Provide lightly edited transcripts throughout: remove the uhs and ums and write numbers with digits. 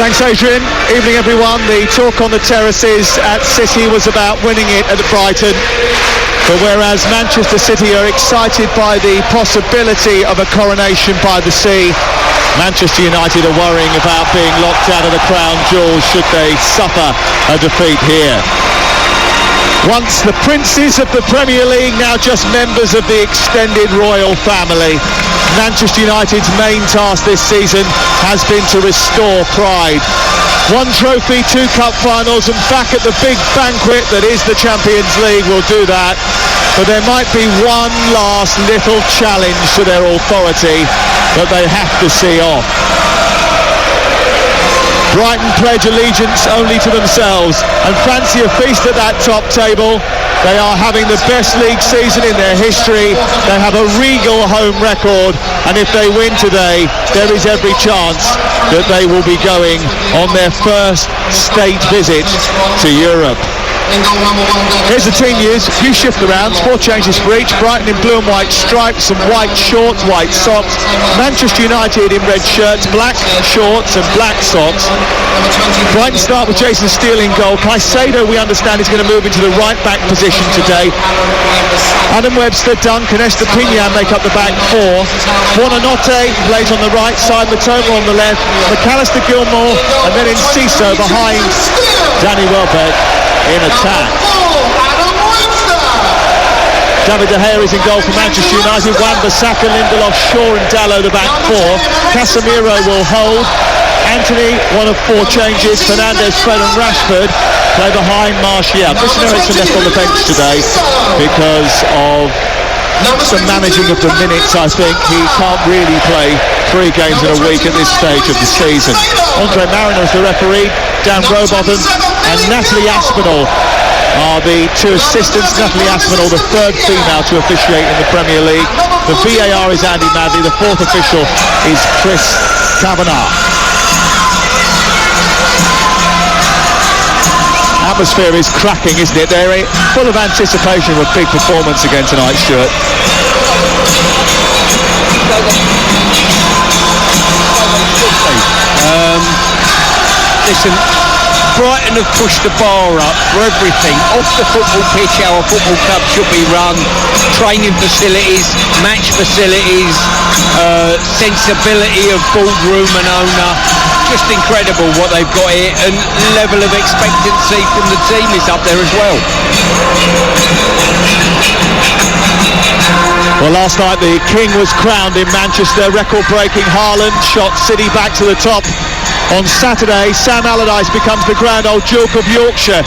Thanks, Adrian. Evening, everyone. The talk on the terraces at City was about winning it at Brighton. But whereas Manchester City are excited by the possibility of a coronation by the sea, Manchester United are worrying about being locked out of the crown jewels should they suffer a defeat here. Once the princes of the Premier League, now just members of the extended royal family. Manchester United's main task this season has been to restore pride. One trophy, 2 cup finals, and back at the big banquet that is the Champions League will do that. But there might be one last little challenge to their authority that they have to see off. Brighton pledge allegiance only to themselves and fancy a feast at that top table. They are having the best league season in their history. They have a regal home record, and if they win today, there is every chance that they will be going on their first state visit to Europe. Here's the team news. A few shift arounds, 4 changes for each. Brighton in blue and white stripes and white shorts, white socks. Manchester United in red shirts, black shorts and black socks. Brighton start with Jason Steele in goal. Caicedo, we understand, is going to move into the right back position today. Adam Webster, Duncan, Estepinian make up the back 4. Buonanotte plays on the right side, Matoma on the left, McAllister, Gilmour, and then Enciso behind Danny Welbeck in attack. David De Gea is in goal for Manchester United. Wan-Bissaka, Lindelof, Shaw and Dalot the back 4. Casemiro will hold. Anthony, one of 4 changes. Fernandes, Fred and Rashford play behind Martial. Christian Eriksen left on the bench today because of some managing of the minutes. I think he can't really play 3 games in a week at this stage of the season. Andre Mariner is the referee. Dan Robotham and Natalie Aspinall are the 2 assistants. Natalie Aspinall, the 3rd female to officiate in the Premier League. The VAR is Andy Madley. The 4th official is Chris Kavanagh. Atmosphere is cracking, isn't it? They're full of anticipation of a big performance again tonight, Stuart. Listen, Brighton have pushed the bar up for everything. Off the football pitch, how a football club should be run. Training facilities, match facilities, sensibility of boardroom and owner. Just incredible what they've got here, and level of expectancy from the team is up there as well. Well, last night the king was crowned in Manchester. Record-breaking Haaland shot City back to the top. On Saturday, Sam Allardyce becomes the Grand Old Duke of Yorkshire.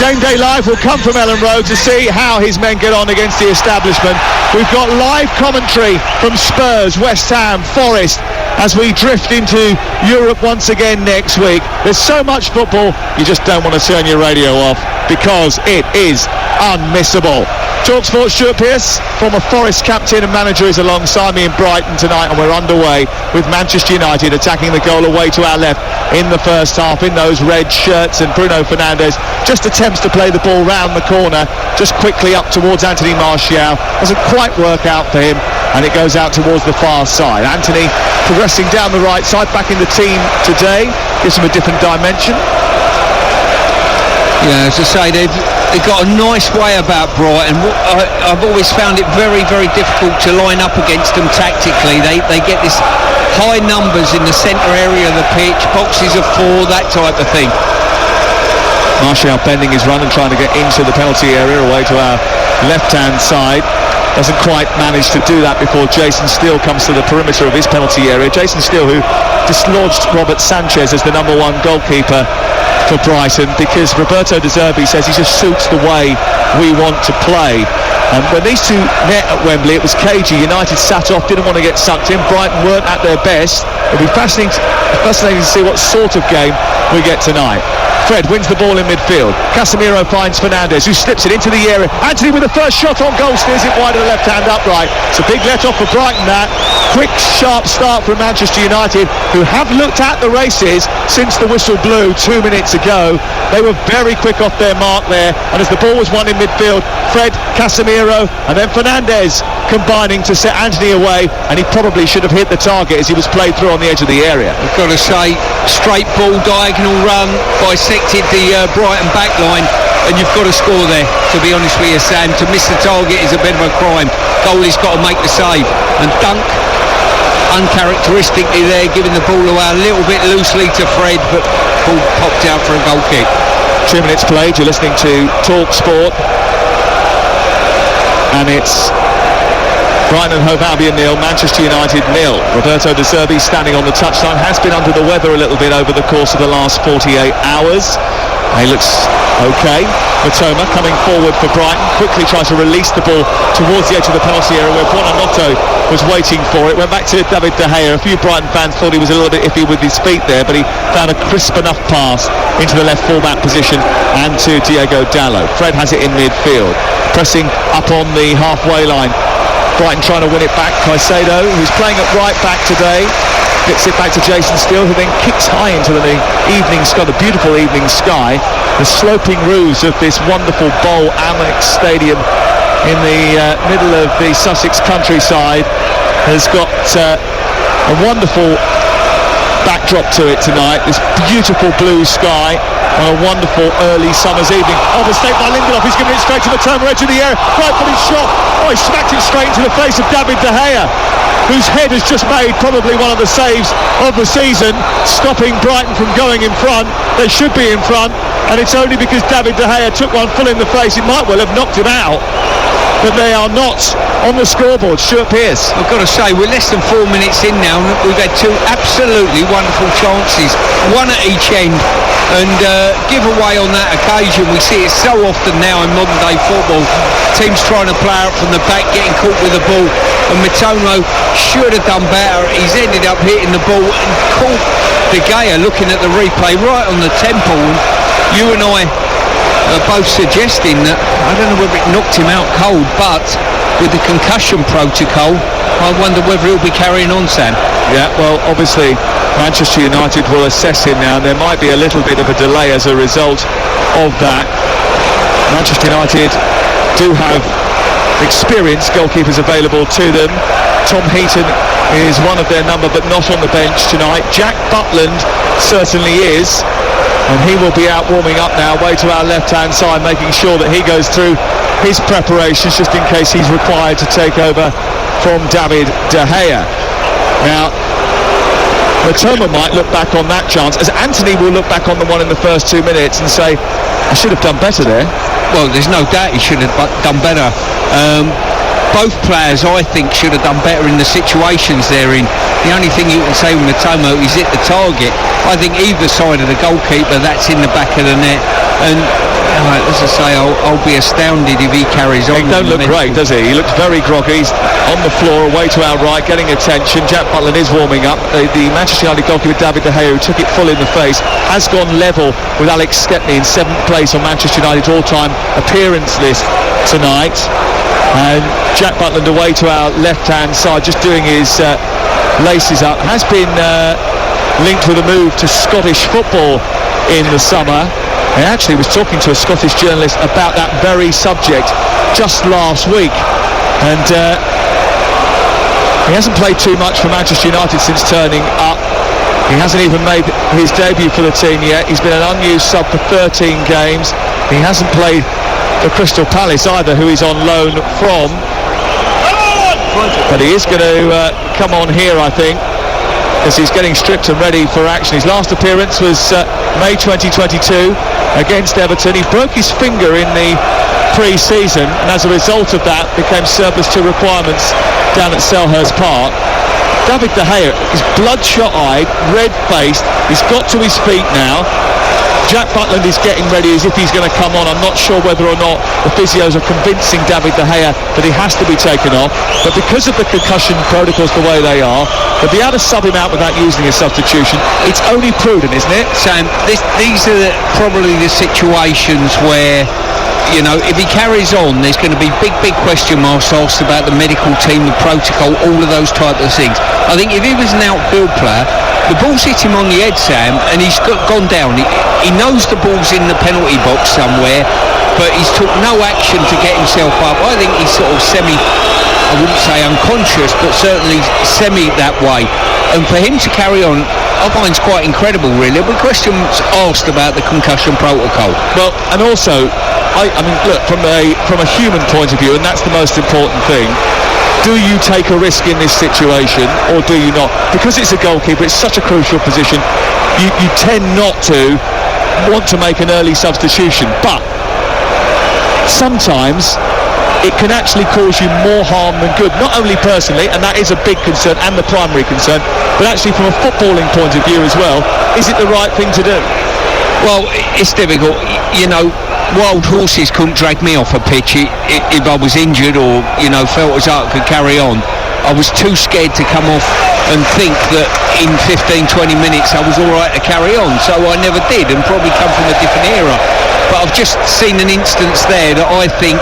Game Day Live will come from Ellen Road to see how his men get on against the establishment. We've got live commentary from Spurs, West Ham, Forest, as we drift into Europe once again next week. There's so much football, you just don't want to turn your radio off because it is unmissable. TalkSport Stuart Pearce, former Forest captain and manager, is alongside me in Brighton tonight, and we're underway with Manchester United attacking the goal away to our left in the first half in those red shirts, and Bruno Fernandes just attempts to play the ball round the corner, just quickly up towards Anthony Martial. Doesn't quite work out for him, and it goes out towards the far side. Anthony progressing down the right side, back in the team today, gives him a different dimension. Yeah, as I say, they've got a nice way about Brighton. I've always found it very, very difficult to line up against them tactically. They get this high numbers in the centre area of the pitch, boxes of 4, that type of thing. Martial bending his run and trying to get into the penalty area away to our left-hand side. Doesn't quite manage to do that before Jason Steele comes to the perimeter of his penalty area. Jason Steele, who dislodged Robert Sanchez as the number 1 goalkeeper for Brighton, because Roberto De Zerbi says he just suits the way we want to play. When these 2 met at Wembley, it was cagey. United sat off, didn't want to get sucked in. Brighton weren't at their best. It'll be fascinating to see what sort of game we get tonight. Fred wins the ball in midfield. Casemiro finds Fernandes, who slips it into the area. Anthony with the first shot on goal, steers it wide of the left-hand upright. It's a big let-off for Brighton, that. quick, sharp start from Manchester United, who have looked at the races since the whistle blew 2 minutes ago. They were very quick off their mark there, and as the ball was won in midfield, Fred, Casemiro and then Fernandes combining to set Anthony away, and he probably should have hit the target as he was played through on the edge of the area. I've got to say, straight ball, diagonal run, bisected the Brighton back line, and you've got to score there, to be honest with you, Sam. To miss the target is a bit of a crime. Goalie's got to make the save, and Dunk uncharacteristically there, giving the ball away a little bit loosely to Fred, but ball popped out for a goal kick. 2 minutes played. You're listening to Talk Sport, and it's Brighton and Hove Albion 0, Manchester United 0. Roberto De Zerbi standing on the touchline, has been under the weather a little bit over the course of the last 48 hours. He looks okay. Matoma coming forward for Brighton, quickly tries to release the ball towards the edge of the penalty area where Buonanotte was waiting for it. Went back to David De Gea. A few Brighton fans thought he was a little bit iffy with his feet there, but he found a crisp enough pass into the left full-back position and to Diogo Dalot. Fred has it in midfield, pressing up on the halfway line. Brighton trying to win it back. Caicedo, who's playing at right back today, gets it back to Jason Steele, who then kicks high into the evening sky, the beautiful evening sky. The sloping roofs of this wonderful Bowl Amex Stadium in the middle of the Sussex countryside has got a wonderful backdrop to it tonight. This beautiful blue sky on a wonderful early summer's evening. Oh, mistake by Lindelof. He's giving it straight to Matoma, edge of the area. Right footed shot. Oh, he smacked it straight into the face of David De Gea, whose head has just made probably one of the saves of the season, stopping Brighton from going in front. They should be in front, and it's only because David De Gea took one full in the face. It might well have knocked him out, but they are not on the scoreboard. Stuart Pearce. I've got to say, we're less than 4 minutes in now, and we've had two absolutely wonderful chances, one at each end, and give away on that occasion. We see it so often now in modern day football. Teams trying to play out from the back, getting caught with the ball, and Matoma should have done better. He's ended up hitting the ball and caught De Gea looking at the replay right on the temple. You and I are both suggesting that, I don't know whether it knocked him out cold, but with the concussion protocol, I wonder whether he'll be carrying on, Sam. Yeah, well, obviously Manchester United will assess him now, and there might be a little bit of a delay as a result of that. Manchester United do have experienced goalkeepers available to them. Tom Heaton is one of their number, but not on the bench tonight. Jack Butland certainly is, and he will be out warming up now, way to our left-hand side, making sure that he goes through his preparations just in case he's required to take over from David De Gea. Now, Matoma might look back on that chance, as Anthony will look back on the one in the first 2 minutes and say, I should have done better there. Well, there's no doubt he should have done better. Both players, I think, should have done better in the situations they're in. The only thing you can say with Matoma is hit the target. I think either side of the goalkeeper, that's in the back of the net. And as I say, I'll be astounded if he carries on. He don't look great, does he? He looks very groggy. He's on the floor, away to our right, getting attention. Jack Butland is warming up. The Manchester United goalkeeper David De Gea, who took it full in the face, has gone level with Alex Stepney in 7th place on Manchester United's all-time appearance list tonight. And Jack Butland away to our left-hand side, just doing his laces up. Has been linked with a move to Scottish football in the summer. I actually was talking to a Scottish journalist about that very subject just last week, and he hasn't played too much for Manchester United since turning up. He hasn't even made his debut for the team yet. He's been an unused sub for 13 games. He hasn't played for Crystal Palace either, who he's on loan from, but he is going to come on here, I think, as he's getting stripped and ready for action. His last appearance was May 2022 against Everton. He broke his finger in the pre-season, and as a result of that became surplus to requirements down at Selhurst Park. David De Gea is bloodshot-eyed, red-faced. He's got to his feet now. Jack Butland is getting ready as if he's going to come on. I'm not sure whether or not the physios are convincing David De Gea that he has to be taken off, but because of the concussion protocols the way they are, they'll be able to sub him out without using a substitution. It's only prudent, isn't it? Sam, these are probably the situations where if he carries on, there's going to be big question marks asked about the medical team, the protocol, all of those type of things. I think if he was an outfield player, the ball's hit him on the head, Sam, and he's gone down. He knows the ball's in the penalty box somewhere, but he's took no action to get himself up. I think he's sort of I wouldn't say unconscious, but certainly semi that way. And for him to carry on, I find it's quite incredible, really. There'll be questions asked about the concussion protocol. Well, and also, I mean, look, from a human point of view, and that's the most important thing, do you take a risk in this situation or do you not? Because it's a goalkeeper, it's such a crucial position, you tend not to want to make an early substitution, but sometimes it can actually cause you more harm than good, not only personally, and that is a big concern and the primary concern, but actually from a footballing point of view as well. Is it the right thing to do? Well, it's difficult. Wild horses couldn't drag me off a pitch if I was injured or, felt as though I could carry on. I was too scared to come off and think that in 15-20 minutes I was all right to carry on, so I never did, and probably come from a different era. But I've just seen an instance there that I think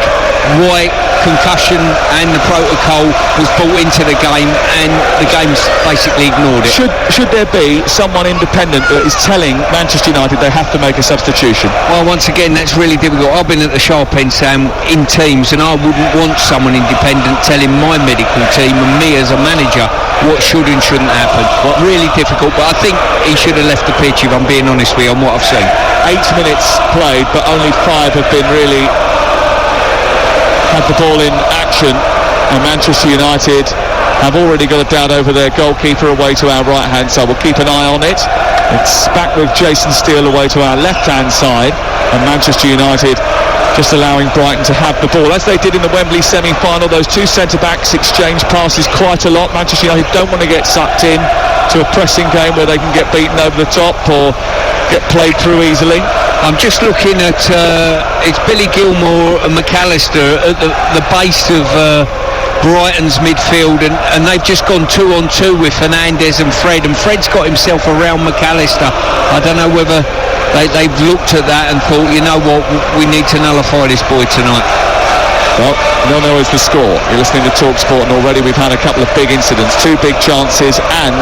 why concussion and the protocol was brought into the game, and the game's basically ignored it. Should there be someone independent that is telling Manchester United they have to make a substitution? Well, once again, that's really difficult. I've been at the sharp end, Sam, in teams, and I wouldn't want someone independent telling my medical team and me as a manager what should and shouldn't happen. Really difficult, but I think he should have left the pitch, if I'm being honest with you, on what I've seen. 8 minutes played, but only 5 have been really had the ball in action, and Manchester United have already got it down over their goalkeeper away to our right hand side. We'll keep an eye on it. It's back with Jason Steele away to our left hand side, and Manchester United just allowing Brighton to have the ball as they did in the Wembley semi-final. Those two centre-backs exchange passes quite a lot. Manchester United don't want to get sucked in to a pressing game where they can get beaten over the top or get played through easily. I'm just looking at it's Billy Gilmour and McAllister at the base of Brighton's midfield, and they've just gone 2-on-2 with Fernandes and Fred's got himself around McAllister. I don't know whether they've looked at that and thought, you know what, we need to nullify this boy tonight. Well, 0-0 is the score. You're listening to TalkSport, and already we've had a couple of big incidents, 2 big chances and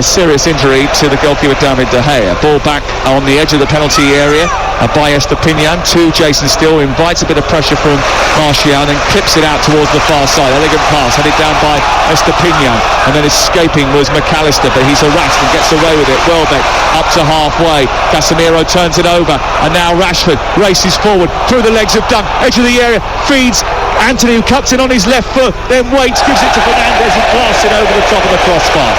serious injury to the goalkeeper David De Gea. Ball back on the edge of the penalty area by Estepinian to Jason Steele, invites a bit of pressure from Martial and clips it out towards the far side. Elegant pass headed down by Estepinian, and then escaping was McAllister, but he's harassed and gets away with it. Welbeck up to halfway, Casemiro turns it over, and now Rashford races forward through the legs of Dunk, edge of the area, feeds Anthony, who cuts it on his left foot, then waits, gives it to Fernandes, who blasts it over the top of the crossbar.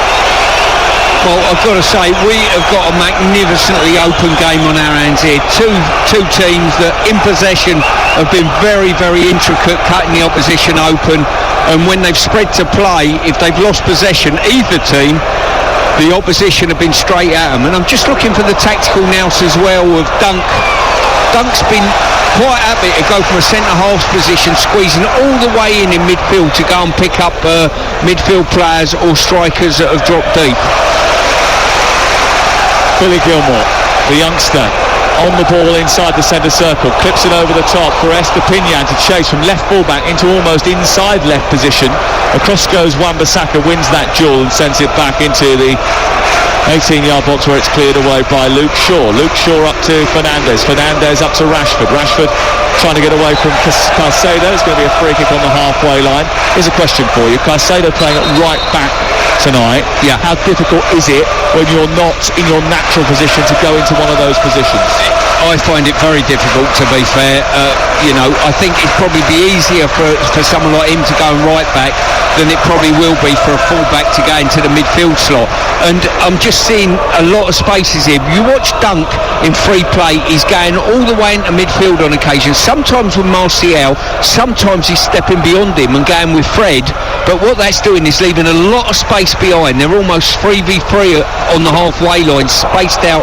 Well, I've got to say, we have got a magnificently open game on our hands here. Two teams that in possession have been very, very intricate, cutting the opposition open, and when they've spread to play, if they've lost possession, either team, the opposition have been straight at them. And I'm just looking for the tactical nous as well of Dunk. Dunk's been quite happy to go from a centre-half position, squeezing all the way in midfield to go and pick up midfield players or strikers that have dropped deep. Billy Gilmour, the youngster, on the ball inside the centre circle, clips it over the top for Estepinian to chase from left full-back into almost inside left position. Across goes Wan-Bissaka, wins that duel and sends it back into the 18-yard box where it's cleared away by Luke Shaw. Luke Shaw up to Fernandes up to Rashford trying to get away from Caicedo. It's going to be a free kick on the halfway line. Here's a question for you. Caicedo playing at right back tonight. Yeah. How difficult is it when you're not in your natural position to go into one of those positions? I find it very difficult, to be fair. I think it'd probably be easier for someone like him to go right back than it probably will be for a full-back to go into the midfield slot. And I'm just seeing a lot of spaces here. You watch Dunk in free play, he's going all the way into midfield on occasion. Sometimes with Martial, sometimes he's stepping beyond him and going with Fred. But what that's doing is leaving a lot of space behind. They're almost 3v3 on the halfway line, spaced out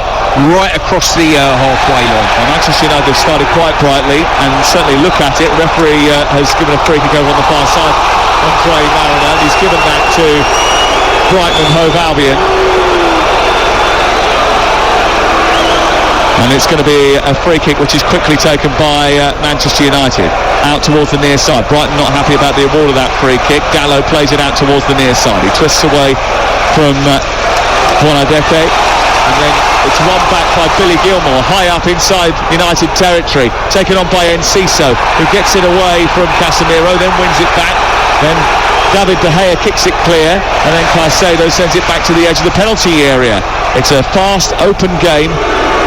right across the halfway line. Well, Manchester United have started quite brightly, and certainly look at it. Referee has given a free kick over on the far side. Andre Mariner, he's given that to Brighton and Hove Albion. And and it's going to be a free kick which is quickly taken by Manchester United out towards the near side. Brighton not happy about the award of that free kick. Gallo plays it out towards the near side. He twists away from Buonadete, and then it's run back by Billy Gilmour high up inside United territory, taken on by Enciso, who gets it away from Casemiro, then wins it back. Then David De Gea kicks it clear, and then Caicedo sends it back to the edge of the penalty area. It's a fast, open game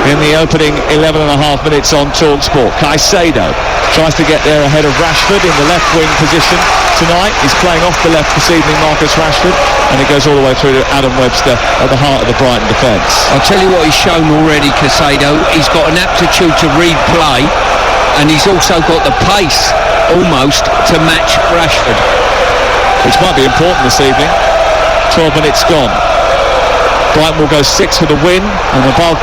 in the opening 11 and a half minutes on TalkSport. Caicedo tries to get there ahead of Rashford in the left wing position tonight. He's playing off the left this evening, Marcus Rashford, and it goes all the way through to Adam Webster at the heart of the Brighton defence. I'll tell you what he's shown already, Caicedo. He's got an aptitude to read play, and he's also got the pace almost to match Rashford, which might be important this evening. 12 minutes gone. Brighton will go 6 for the win, and above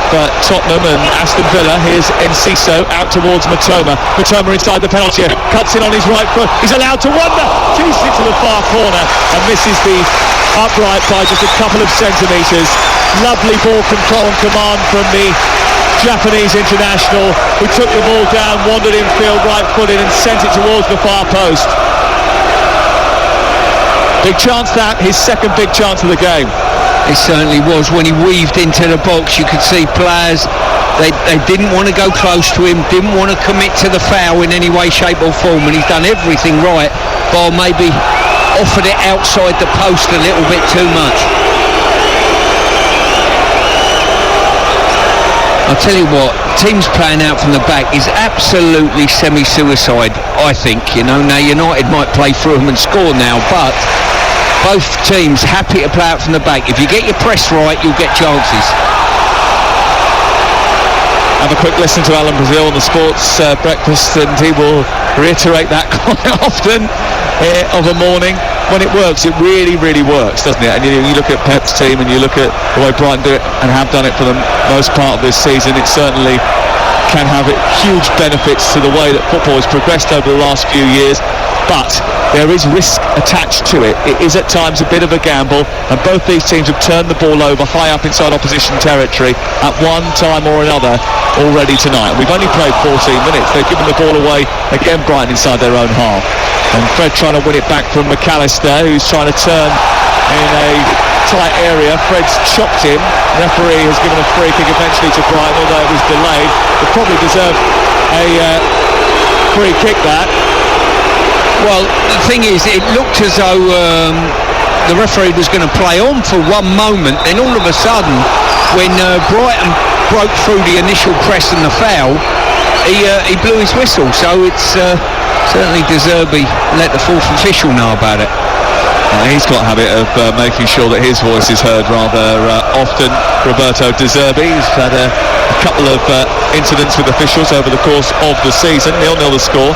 Tottenham and Aston Villa, here's Enciso out towards Matoma. Matoma inside the penalty area, cuts in on his right foot. He's allowed to wander, shoots it to the far corner and misses the upright by just a couple of centimetres. Lovely ball control and command from the Japanese international, who took the ball down, wandered infield, right-footed, and sent it towards the far post. Big chance that, his second big chance of the game. It certainly was. When he weaved into the box, you could see players, they didn't want to go close to him, didn't want to commit to the foul in any way, shape or form, and he's done everything right, bar maybe offered it outside the post a little bit too much. I'll tell you what, teams playing out from the back is absolutely semi-suicide, I think. You know, now United might play through them and score now, but both teams happy to play out from the back. If you get your press right, you'll get chances. Have a quick listen to Alan Brazil on the Sports Breakfast, and he will reiterate that quite often of a morning. When it works, it really, really works, doesn't it? And you look at Pep's team and you look at the way Brighton do it and have done it for the most part of this season, it certainly can have huge benefits to the way that football has progressed over the last few years. But there is risk attached to it. It is at times a bit of a gamble, and both these teams have turned the ball over high up inside opposition territory at one time or another already tonight. We've only played 14 minutes. They've given the ball away again, Brighton, inside their own half. And Fred trying to win it back from McAllister, who's trying to turn in a tight area. Fred's chopped him. Referee has given a free kick eventually to Brighton, although it was delayed. They probably deserved a free kick, that. Well, the thing is, it looked as though the referee was going to play on for one moment, then all of a sudden, when Brighton broke through the initial press and the foul, he blew his whistle. So it's certainly De Zerbi let the fourth official know about it. He's got a habit of making sure that his voice is heard rather often. Roberto De Zerbi, he's had a couple of incidents with officials over the course of the season. 0-0 the score.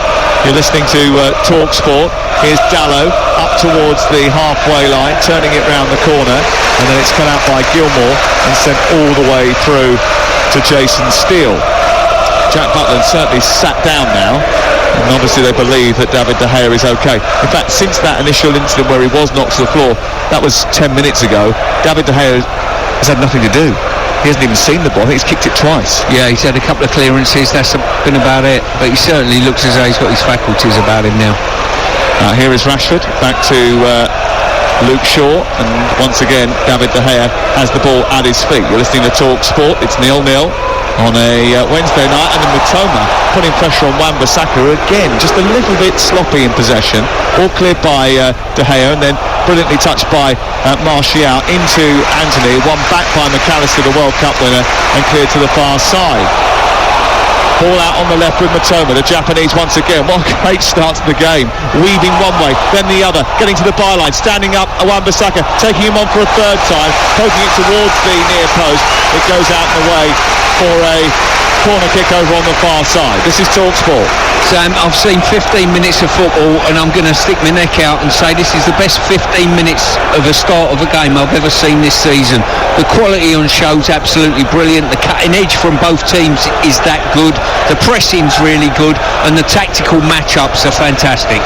You're listening to TalkSport. Here's Dallo up towards the halfway line, turning it round the corner, and then it's cut out by Gilmour and sent all the way through to Jason Steele. Jack Butland certainly sat down now, and obviously they believe that David De Gea is okay. In fact, since that initial incident where he was knocked to the floor, that was 10 minutes ago, David De Gea has had nothing to do. He hasn't even seen the ball. I think he's kicked it twice. Yeah, he's had a couple of clearances, that's been about it, but he certainly looks as though he's got his faculties about him now. Here is Rashford, back to Luke Shaw, and once again David De Gea has the ball at his feet. You're listening to TalkSport. It's 0-0 on a Wednesday night, and then Matoma putting pressure on Wan-Bissaka again, just a little bit sloppy in possession, all cleared by De Gea, and then brilliantly touched by Martial into Anthony, one back by McAllister, the World Cup winner, and cleared to the far side. Ball out on the left with Matoma, the Japanese once again. What a great start to the game. Weaving one way, then the other, getting to the byline, standing up Wan-Bissaka, taking him on for a third time, poking it towards the near post. It goes out and away for a corner kick over on the far side. This is TalkSport. Sam, I've seen 15 minutes of football, and I'm going to stick my neck out and say this is the best 15 minutes of a start of a game I've ever seen this season. The quality on show's absolutely brilliant. The cutting edge from both teams is that good. The pressing's really good, and the tactical matchups are fantastic.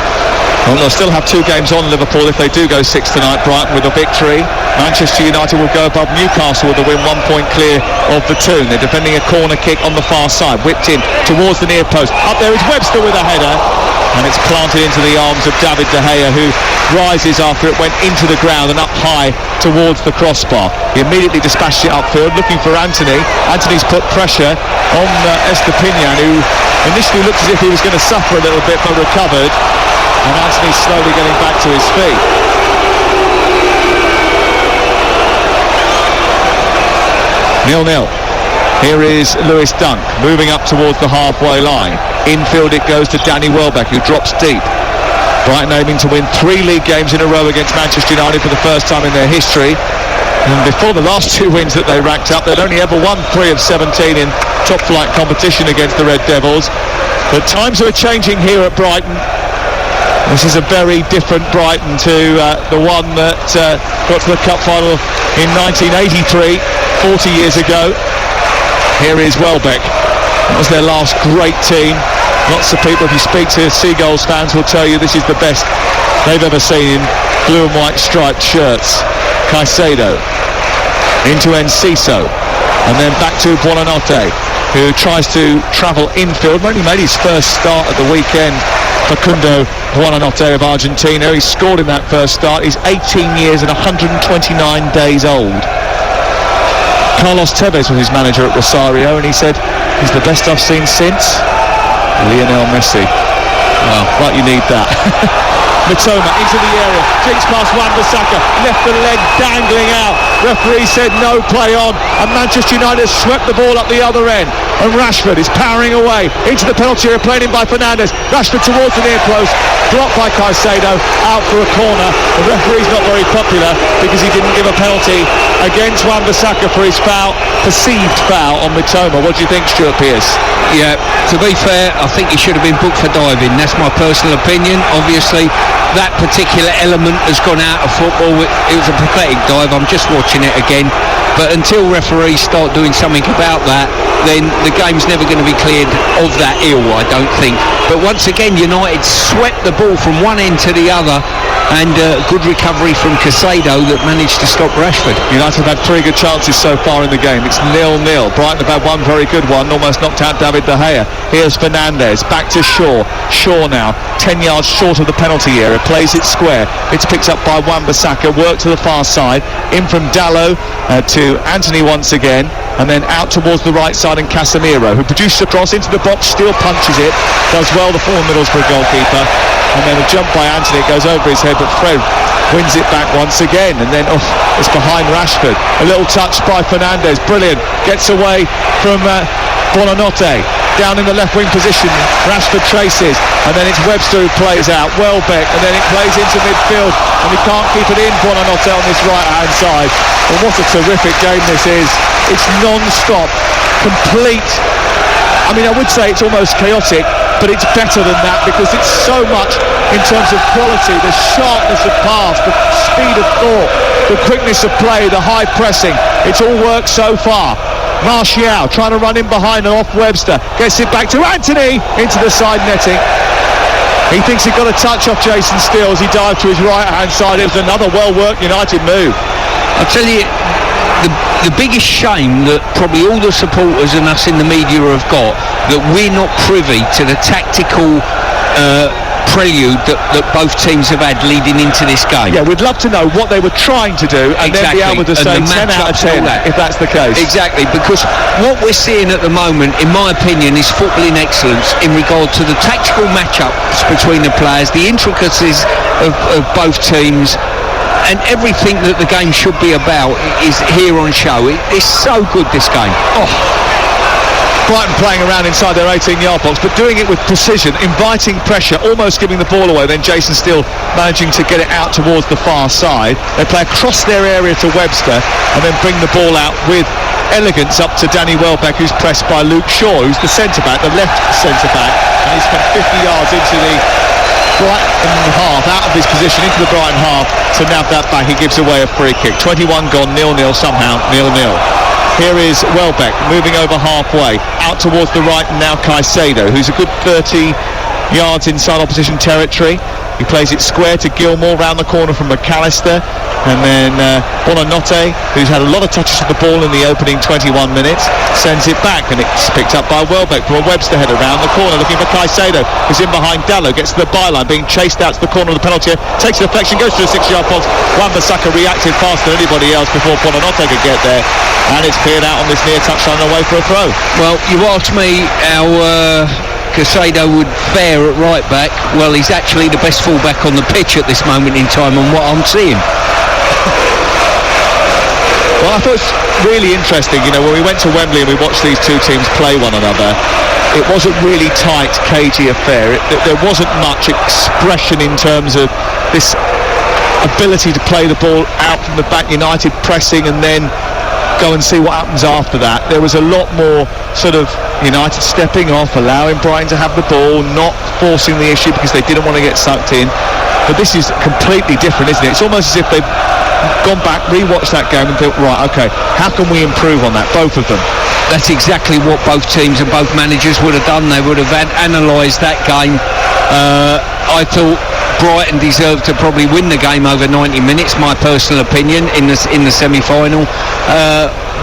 Well, they'll still have 2 games on Liverpool if they do go 6 tonight. Brighton with a victory. Manchester United will go above Newcastle with a win, 1 point clear of the Toon. They're defending a corner kick on the far side, whipped in towards the near post. Up there is Webster with a header, and it's planted into the arms of David De Gea, who rises after it went into the ground and up high towards the crossbar. He immediately dispatched it upfield, looking for Anthony. Anthony's put pressure on Estepinian, who initially looked as if he was going to suffer a little bit, but recovered. And Anthony's slowly getting back to his feet. 0-0. Here is Lewis Dunk moving up towards the halfway line. Infield it goes to Danny Welbeck, who drops deep. Brighton aiming to win 3 league games in a row against Manchester United for the first time in their history. And before the last 2 wins that they racked up, they'd only ever won 3 of 17 in top flight competition against the Red Devils. But times are changing here at Brighton. This is a very different Brighton to the one that got to the cup final in 1983, 40 years ago. Here is Welbeck. That was their last great team. Lots of people, if you speak to Seagulls fans, will tell you this is the best they've ever seen in blue and white striped shirts. Caicedo into Enciso, and then back to Buonanotte, who tries to travel infield. Only made his first start at the weekend. Facundo Buonanotte of Argentina. He scored in that first start. He's 18 years and 129 days old. Carlos Tevez was his manager at Rosario, and he said he's the best I've seen since Lionel Messi. Well, right, you need that. Mitoma into the area, jinks past Wan-Bissaka, left the leg dangling out. Referee said no play on, and Manchester United swept the ball up the other end. And Rashford is powering away into the penalty area, played in by Fernandes. Rashford towards the near post, blocked by Caicedo, out for a corner. The referee's not very popular because he didn't give a penalty against Wan-Bissaka for his foul, perceived foul on Mitoma. What do you think, Stuart Pearce? Yeah, to be fair, I think he should have been booked for diving. That's my personal opinion. Obviously, that particular element has gone out of football. It was a pathetic dive. I'm just watching it again. But until referees start doing something about that, then the game's never going to be cleared of that ill, I don't think. But once again, United swept the ball from one end to the other, and good recovery from Caicedo that managed to stop Rashford. United have had 3 good chances so far in the game. It's 0-0. Brighton have had 1 very good one, almost knocked out David De Gea. Here's Fernandes, back to Shaw. Shaw now, 10 yards short of the penalty area, plays it square. It's picked up by Wan-Bissaka, work to the far side, in from Dalot to Anthony once again, and then out towards the right side, and Casemiro, who produces a cross into the box, still punches it, does well the forward Middlesbrough goalkeeper, and then a jump by Anthony, it goes over his head, but Fred wins it back once again, and then it's behind Rashford. A little touch by Fernandes, brilliant, gets away from Buonanotte, down in the left wing position. Rashford traces, and then it's Webster who plays out, Welbeck, and then it plays into midfield, and he can't keep it in, Buonanotte on this right hand side. And what a terrific game this is. It's non-stop, complete. I mean, I would say it's almost chaotic, but it's better than that because it's so much in terms of quality, the sharpness of pass, the speed of thought, the quickness of play, the high pressing. It's all worked so far. Martial trying to run in behind and off Webster, gets it back to Anthony into the side netting. He thinks he got a touch off Jason Steele as he dived to his right hand side. It was another well worked United move. I'll tell you, the biggest shame that probably all the supporters and us in the media have got, that we're not privy to the tactical prelude that both teams have had leading into this game. Yeah, we'd love to know what they were trying to do, and exactly. Then be able to say 10 out of 10 if that's the case. Exactly, because what we're seeing at the moment, in my opinion, is footballing excellence in regard to the tactical matchups between the players, the intricacies of both teams, and everything that the game should be about is here on show. It's so good, this game. Brighton playing around inside their 18-yard box, but doing it with precision, inviting pressure, almost giving the ball away. Then Jason Steele managing to get it out towards the far side. They play across their area to Webster, and then bring the ball out with elegance up to Danny Welbeck, who's pressed by Luke Shaw, who's the centre-back, the left centre-back, and he's come 50 yards into the Brighton half, out of his position into the Brighton half to nab that back. He gives away a free kick. 21 gone, 0-0 somehow, 0-0. Here is Welbeck moving over halfway, out towards the right, and now Caicedo, who's a good 30 yards inside opposition territory. He plays it square to Gilmore, round the corner from McAllister, and then Buonanotte, who's had a lot of touches of the ball in the opening 21 minutes, sends it back, and it's picked up by Welbeck for a Webster header round the corner, looking for Caicedo, who's in behind Dallo, gets to the byline, being chased out to the corner of the penalty area, takes a deflection, goes to the 6-yard box. Wan-Bissaka reacted faster than anybody else before Buonanotte could get there, and it's cleared out on this near touchline away for a throw. Well, you asked me how Caicedo would fare at right back. Well, he's actually the best fullback on the pitch at this moment in time, on what I'm seeing. Well, I thought it's really interesting, when we went to Wembley and we watched these two teams play one another, it was a really tight, cagey affair. There wasn't much expression in terms of this ability to play the ball out from the back, United pressing and then go and see what happens after that. There was a lot more sort of United stepping off, allowing Brighton to have the ball, not forcing the issue because they didn't want to get sucked in. But this is completely different, isn't it? It's almost as if they've gone back, rewatched that game and thought, right, okay, how can we improve on that, both of them? That's exactly what both teams and both managers would have done. They would have analysed that game. I thought Brighton deserved to probably win the game over 90 minutes, my personal opinion, in the semi-final.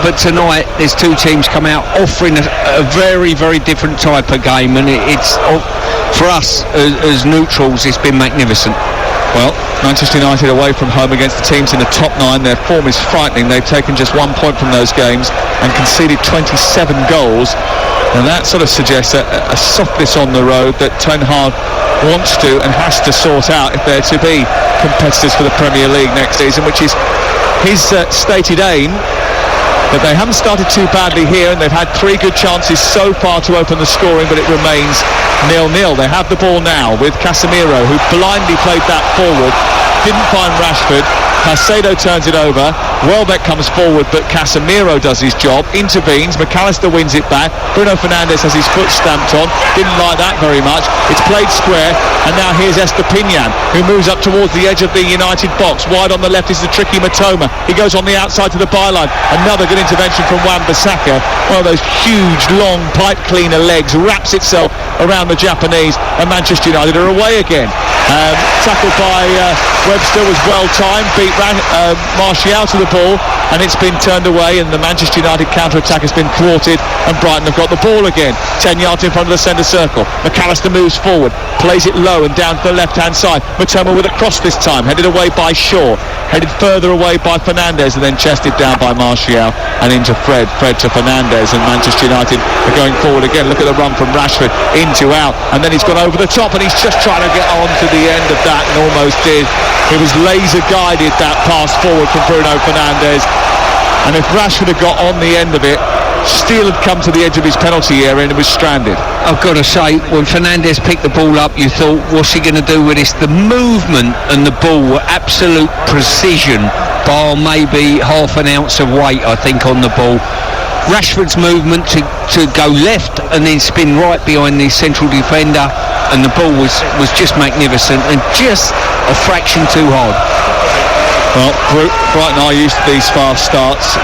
But tonight there's two teams come out offering a very, very different type of game, and it's for us as neutrals, it's been magnificent. Well, Manchester United away from home against the teams in the top 9. Their form is frightening. They've taken just 1 point from those games and conceded 27 goals. And that sort of suggests a softness on the road that Ten Hag wants to and has to sort out if they're to be competitors for the Premier League next season, which is his stated aim. But they haven't started too badly here, and they've had 3 good chances so far to open the scoring, but it remains 0-0. They have the ball now with Casemiro, who blindly played that forward, didn't find Rashford. Caicedo turns it over, Welbeck comes forward, but Casemiro does his job, intervenes, McAllister wins it back, Bruno Fernandes has his foot stamped on, didn't like that very much, it's played square, and now here's Estepinian, who moves up towards the edge of the United box. Wide on the left is the tricky Matoma, he goes on the outside to the byline, another good intervention from Wan-Bissaka, one of those huge, long, pipe cleaner legs, wraps itself around the Japanese, and Manchester United are away again. Tackled by Webster was well timed, beat Martial to the ball, and it's been turned away, and the Manchester United counter-attack has been thwarted, and Brighton have got the ball again, 10 yards in front of the centre circle. McAllister moves forward, plays it low and down to the left-hand side. Matoma with a cross this time, headed away by Shaw, headed further away by Fernandes, and then chested down by Martial and into Fred to Fernandes, and Manchester United are going forward again. Look at the run from Rashford, into out, and then he's gone over the top, and he's just trying to get on to the end of that, and almost did. It was laser guided, that pass forward from Bruno Fernandes, and if Rashford had got on the end of it, Steele had come to the edge of his penalty area and it was stranded. I've got to say, when Fernandes picked the ball up, you thought, what's he going to do with this? The movement and the ball were absolute precision, bar maybe half an ounce of weight, I think, on the ball. Rashford's movement to go left and then spin right behind the central defender, and the ball was just magnificent and just a fraction too hard. Well, Brighton are used to these fast starts.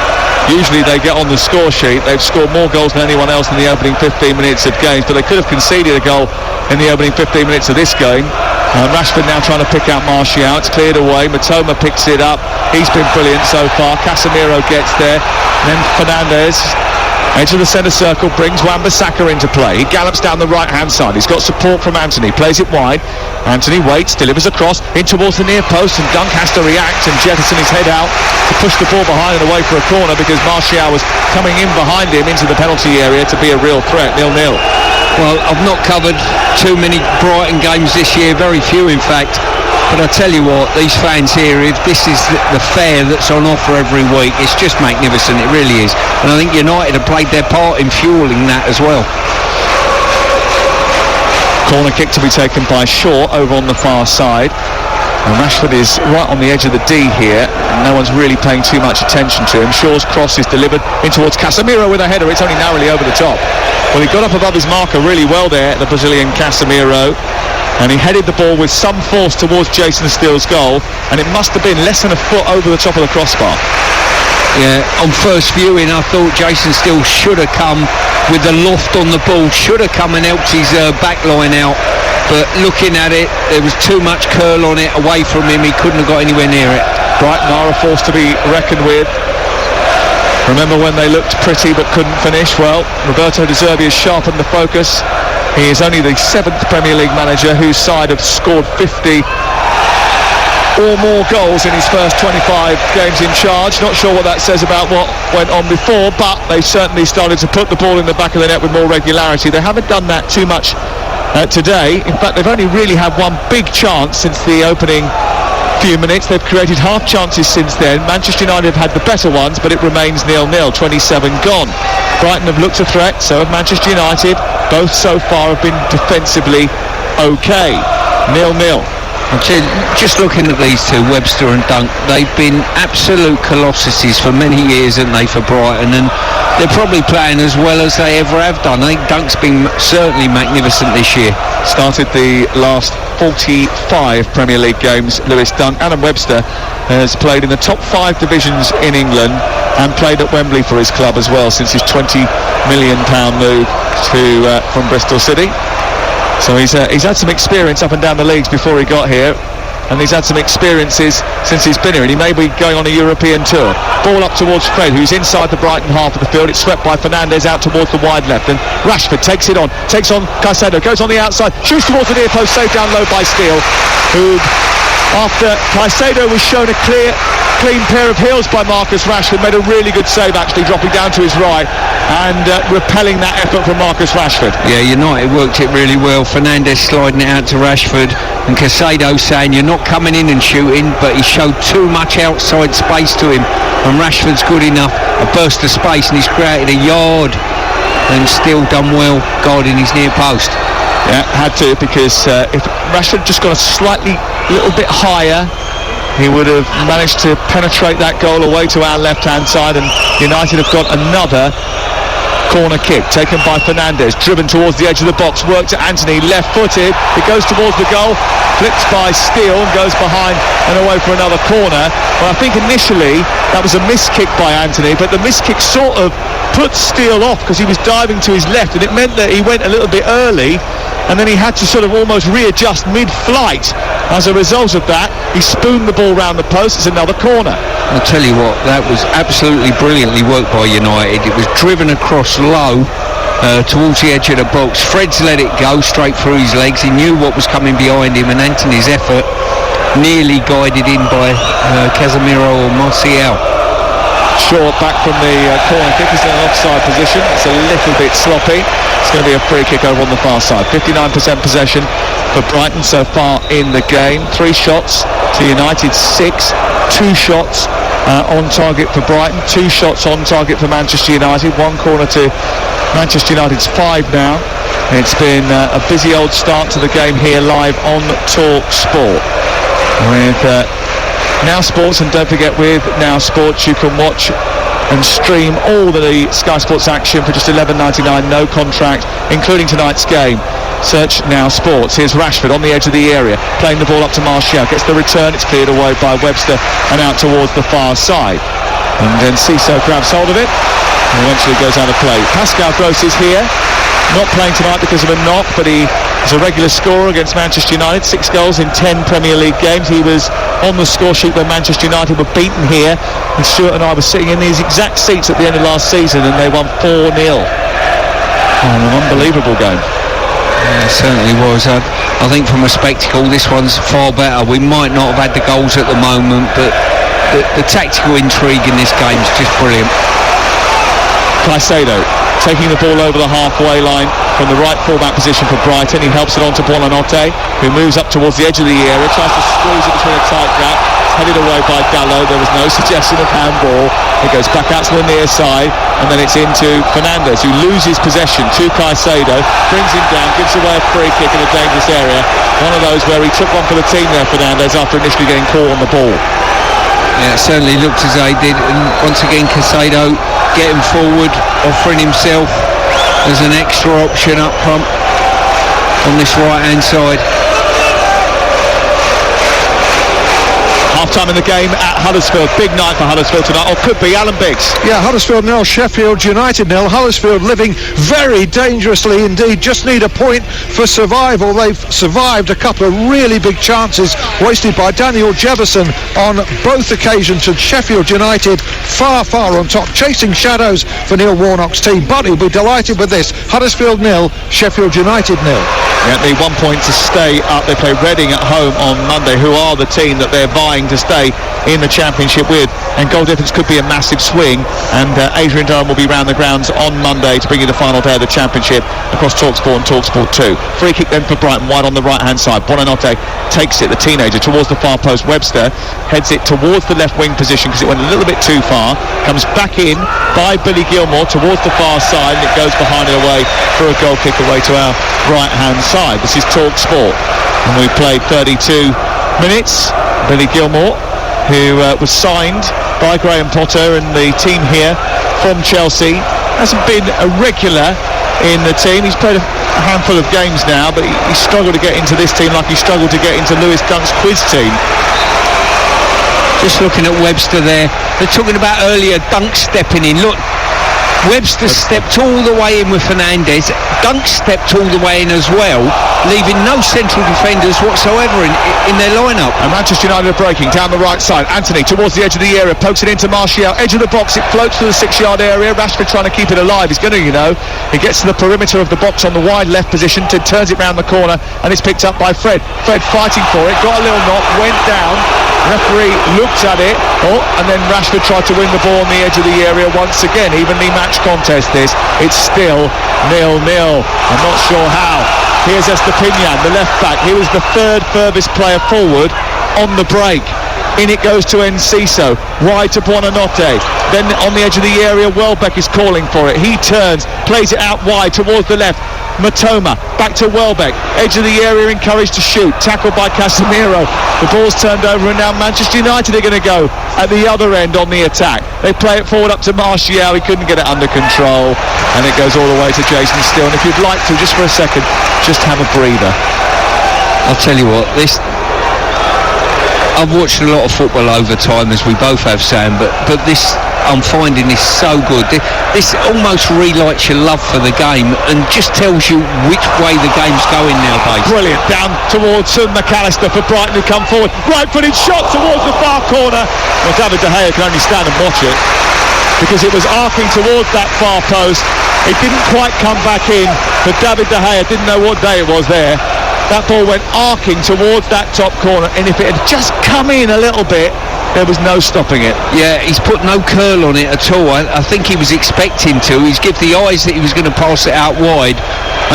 Usually they get on the score sheet. They've scored more goals than anyone else in the opening 15 minutes of games, but they could have conceded a goal in the opening 15 minutes of this game. Rashford now trying to pick out Martial. It's cleared away. Matoma picks it up. He's been brilliant so far. Casemiro gets there. And then Fernandes, edge of the centre circle, brings Wan-Bissaka into play. He gallops down the right-hand side. He's got support from Anthony. Plays it wide. Anthony waits, delivers a cross in towards the near post, and Dunk has to react and jettison his head out to push the ball behind and away for a corner, because Martial was coming in behind him into the penalty area to be a real threat. 0-0. Well, I've not covered too many Brighton games this year, very few in fact, but I tell you what, these fans here, if this is the fare that's on offer every week, it's just magnificent, it really is, and I think United have played their part in fuelling that as well. Corner kick to be taken by Shaw over on the far side, and Rashford is right on the edge of the D here, and no one's really paying too much attention to him. Shaw's cross is delivered in towards Casemiro with a header. It's only narrowly over the top. Well, he got up above his marker really well there, the Brazilian Casemiro, and he headed the ball with some force towards Jason Steele's goal, and it must have been less than a foot over the top of the crossbar. Yeah, on first viewing I thought Jason Steele should have come with the loft on the ball, should have come and helped his back line out, but looking at it, there was too much curl on it, away from him, he couldn't have got anywhere near it. Brighton are a force to be reckoned with. Remember when they looked pretty but couldn't finish? Well, Roberto De Zerbi has sharpened the focus. He is only the 7th Premier League manager whose side have scored 50 or more goals in his first 25 games in charge. Not sure what that says about what went on before, but they certainly started to put the ball in the back of the net with more regularity. They haven't done that too much today. In fact, they've only really had one big chance since the opening few minutes. They've created half chances since then. Manchester United have had the better ones, but it remains 0-0, 27 gone. Brighton have looked a threat, so have Manchester United. Both so far have been defensively okay. 0-0. Just looking at these two, Webster and Dunk, they've been absolute colossuses for many years, haven't they, for Brighton, and they're probably playing as well as they ever have done. I think Dunk's been certainly magnificent this year. Started the last 45 Premier League games, Lewis Dunk. Adam Webster has played in the top 5 divisions in England and played at Wembley for his club as well since his £20 million move from Bristol City. So he's had some experience up and down the leagues before he got here, and he's had some experiences since he's been here, and he may be going on a European tour. Ball up towards Fred, who's inside the Brighton half of the field. It's swept by Fernandes out towards the wide left, and Rashford takes on Caicedo, goes on the outside, shoots towards the near post, saved down low by Steele, who, after Caicedo was shown a clean pair of heels by Marcus Rashford, made a really good save actually, dropping down to his right and repelling that effort from Marcus Rashford. Yeah, United worked it really well. Fernandes sliding it out to Rashford, and Caicedo saying you're not coming in and shooting, but he showed too much outside space to him, and Rashford's good enough, a burst of space, and he's created a yard and still done well guarding his near post. Yeah, had to, because if Rashford just got a little bit higher, he would have managed to penetrate that goal away to our left-hand side, and United have got another corner kick taken by Fernandes, driven towards the edge of the box, worked to Anthony, left-footed, it goes towards the goal, flips by Steele, goes behind and away for another corner. Well, I think initially that was a missed kick by Anthony, but the missed kick sort of put Steele off because he was diving to his left, and it meant that he went a little bit early, and then he had to sort of almost readjust mid-flight. As a result of that, he spooned the ball round the post. It's another corner. I'll tell you what, that was absolutely brilliantly worked by United. It was driven across low towards the edge of the box. Fred's let it go straight through his legs. He knew what was coming behind him, and Anthony's effort nearly guided in by Casemiro or Martial. Short back from the corner kick. He's in an offside position. It's a little bit sloppy. It's going to be a free kick over on the far side. 59% possession for Brighton so far in the game. 3 shots to United, 6. 2 shots on target for Brighton, 2 shots on target for Manchester United. 1 corner to Manchester United's 5 now. It's been a busy old start to the game here live on Talk Sport with Now Sports, and don't forget with Now Sports you can watch and stream all the Sky Sports action for just $11.99, no contract, including tonight's game. Search Now Sports. Here's Rashford on the edge of the area, playing the ball up to Martial, gets the return, it's cleared away by Webster and out towards the far side, and then Ciso grabs hold of it and eventually goes out of play. Pascal Gross is here, not playing tonight because of a knock, but he is a regular scorer against Manchester United. 6 goals in 10 Premier League games. He was on the score sheet when Manchester United were beaten here, and Stuart and I were sitting in these exact seats at the end of last season, and they won 4-0. An unbelievable game. Yeah, it certainly was. I think from a spectacle this one's far better. We might not have had the goals at the moment, but the tactical intrigue in this game is just brilliant. Caicedo taking the ball over the halfway line from the right full-back position for Brighton. He helps it on to Buonanotte, who moves up towards the edge of the area, tries to squeeze it between a tight gap. It's headed away by Gallo. There was no suggestion of handball. It goes back out to the near side, and then it's into Fernandes, who loses possession to Caicedo, brings him down, gives away a free kick in a dangerous area. One of those where he took one for the team there, Fernandes, after initially getting caught on the ball. Yeah, it certainly looked as though he did, and once again Caicedo getting forward, offering himself as an extra option up front on this right hand side. Half-time in the game at Huddersfield. Big night for Huddersfield tonight, or could be. Alan Biggs. Yeah, Huddersfield 0, Sheffield United 0. Huddersfield living very dangerously indeed. Just need a point for survival. They've survived a couple of really big chances wasted by Daniel Jefferson on both occasions, and Sheffield United far on top, chasing shadows for Neil Warnock's team. But he'll be delighted with this. Huddersfield 0, Sheffield United 0. Yeah, they 1 point to stay up. They play Reading at home on Monday, who are the team that they're vying to stay in the Championship with, and goal difference could be a massive swing. And Adrian Durham will be round the grounds on Monday to bring you the final day of the Championship across TalkSport and TalkSport 2. Free kick then for Brighton, wide on the right hand side. Buonanotte takes it, the teenager, towards the far post. Webster heads it towards the left wing position because it went a little bit too far. Comes back in by Billy Gilmore towards the far side, and it goes behind and away for a goal kick away to our right hand side. This is TalkSport, and we've played 32 minutes. Billy Gilmore, who was signed by Graham Potter and the team here from Chelsea, hasn't been a regular in the team. He's played a handful of games now, but he struggled to get into this team like he struggled to get into Lewis Dunk's quiz team. Just looking at Webster there, they're talking about earlier Dunk stepping in. Look, Webster stepped all the way in with Fernandes. Dunk stepped all the way in as well, leaving no central defenders whatsoever in their lineup. And Manchester United are breaking down the right side. Anthony towards the edge of the area, pokes it into Martial, edge of the box. It floats to the 6-yard area. Rashford trying to keep it alive. He's going to, he gets to the perimeter of the box on the wide left position, turns it round the corner, and it's picked up by Fred. Fred fighting for it, got a little knock, went down. Referee looked at it, and then Rashford tried to win the ball on the edge of the area once again. Evenly matched contest this. It's still 0-0. I'm not sure how. Here's Estepinian, the left back. He was the third furthest player forward on the break. In it goes to Enciso, wide to Buonanotte. Then on the edge of the area, Welbeck is calling for it. He turns, plays it out wide towards the left. Matoma, back to Welbeck, edge of the area, encouraged to shoot, tackled by Casemiro. The ball's turned over, and now Manchester United are going to go at the other end on the attack. They play it forward up to Martial. He couldn't get it under control, and it goes all the way to Jason Steele. And if you'd like to, just for a second, just have a breather. I'll tell you what, I've watched a lot of football over time, as we both have, Sam, but this, I'm finding this so good. This almost relights your love for the game and just tells you which way the game's going nowadays. Brilliant. Down towards McAllister for Brighton, who come forward. Right-footed shot towards the far corner. Well, David De Gea can only stand and watch it because it was arcing towards that far post. It didn't quite come back in, but David De Gea didn't know what day it was there. That ball went arcing towards that top corner, and if it had just come in a little bit, there was no stopping it. Yeah, he's put no curl on it at all. I think he was expecting to. He's give the eyes that he was going to pass it out wide,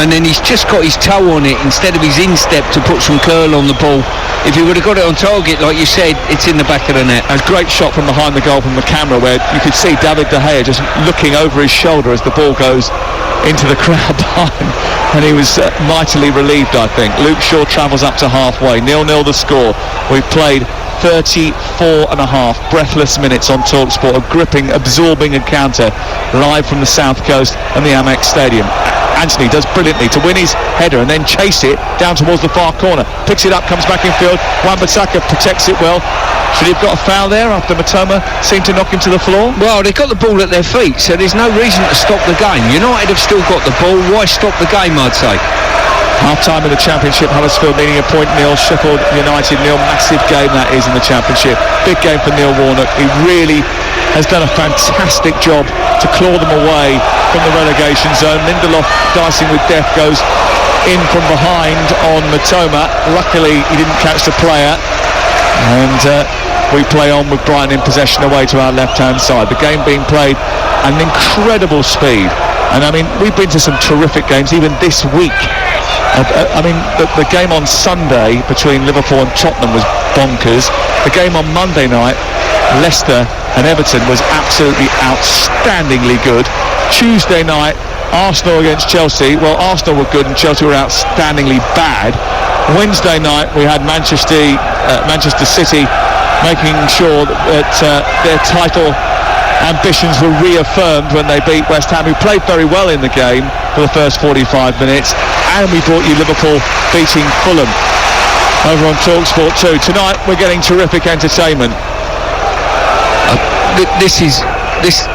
and then he's just got his toe on it instead of his instep to put some curl on the ball. If he would have got it on target, like you said, it's in the back of the net. A great shot from behind the goal from the camera, where you could see David De Gea just looking over his shoulder as the ball goes into the crowd behind, and he was mightily relieved, I think. Luke Shaw travels up to halfway. 0-0 the score. We've played 34 and a half breathless minutes on TalkSport, a gripping, absorbing encounter live from the South Coast and the Amex Stadium. Anthony does brilliantly to win his header and then chase it down towards the far corner. Picks it up, comes back in field. Wan-Bissaka protects it well. Should he have got a foul there after Matoma seemed to knock him to the floor? Well, they've got the ball at their feet, so there's no reason to stop the game. United have still got the ball. Why stop the game, I'd say? Half-time in the Championship, Huddersfield needing a point, nil. Sheffield United, nil. Massive game that is in the Championship. Big game for Neil Warnock. He really has done a fantastic job to claw them away from the relegation zone. Lindelof, dicing with death, goes in from behind on Matoma. Luckily, he didn't catch the player. And we play on with Brighton in possession away to our left-hand side. The game being played at an incredible speed. And I mean, we've been to some terrific games, even this week. I mean, the game on Sunday between Liverpool and Tottenham was bonkers. The game on Monday night, Leicester and Everton, was absolutely outstandingly good. Tuesday night, Arsenal against Chelsea. Well, Arsenal were good and Chelsea were outstandingly bad. Wednesday night, we had Manchester City making sure that their title ambitions were reaffirmed when they beat West Ham, who played very well in the game for the first 45 minutes, and we brought you Liverpool beating Fulham. over on TalkSport 2. Tonight we're getting terrific entertainment. This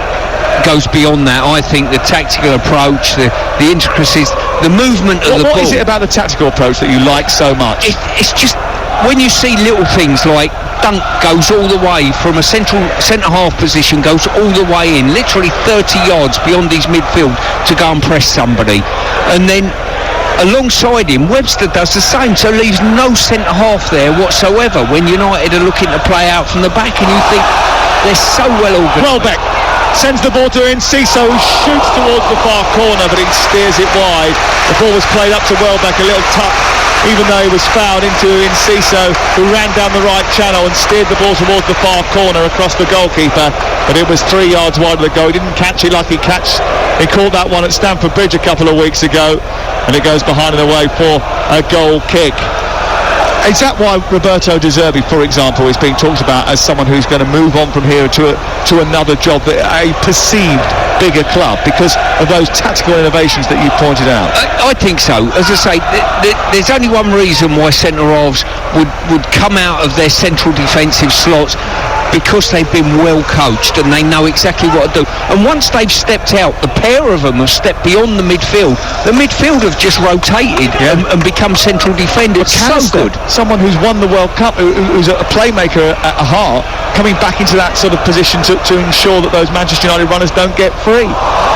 goes beyond that. I think the tactical approach, the intricacies, the movement of the ball. What is it about the tactical approach that you like so much? It's just when you see little things like Dunk goes all the way from a centre half position, goes all the way in, literally 30 yards beyond his midfield to go and press somebody, and then alongside him Webster does the same, so leaves no centre half there whatsoever when United are looking to play out from the back, and you think they're so well organised. Welbeck sends the ball to Enciso, who shoots towards the far corner, but he steers it wide. The ball was played up to Welbeck, a little tuck, even though he was fouled into Enciso, who ran down the right channel and steered the ball towards the far corner across the goalkeeper, but it was 3 yards wide of the goal. He didn't catch it like he caught that one at Stamford Bridge a couple of weeks ago, and it goes behind and away for a goal kick. Is that why Roberto De Zerbi, for example, is being talked about as someone who's going to move on from here to another job, a perceived bigger club, because of those tactical innovations that you pointed out? I think so. As I say, there's only one reason why centre-halves would come out of their central defensive slots, because they've been well coached and they know exactly what to do. And once they've stepped out, the pair of them have stepped beyond the midfield. The midfield have just rotated and become central defenders. So good. Someone who's won the World Cup, who's a playmaker at heart, coming back into that sort of position to ensure that those Manchester United runners don't get free.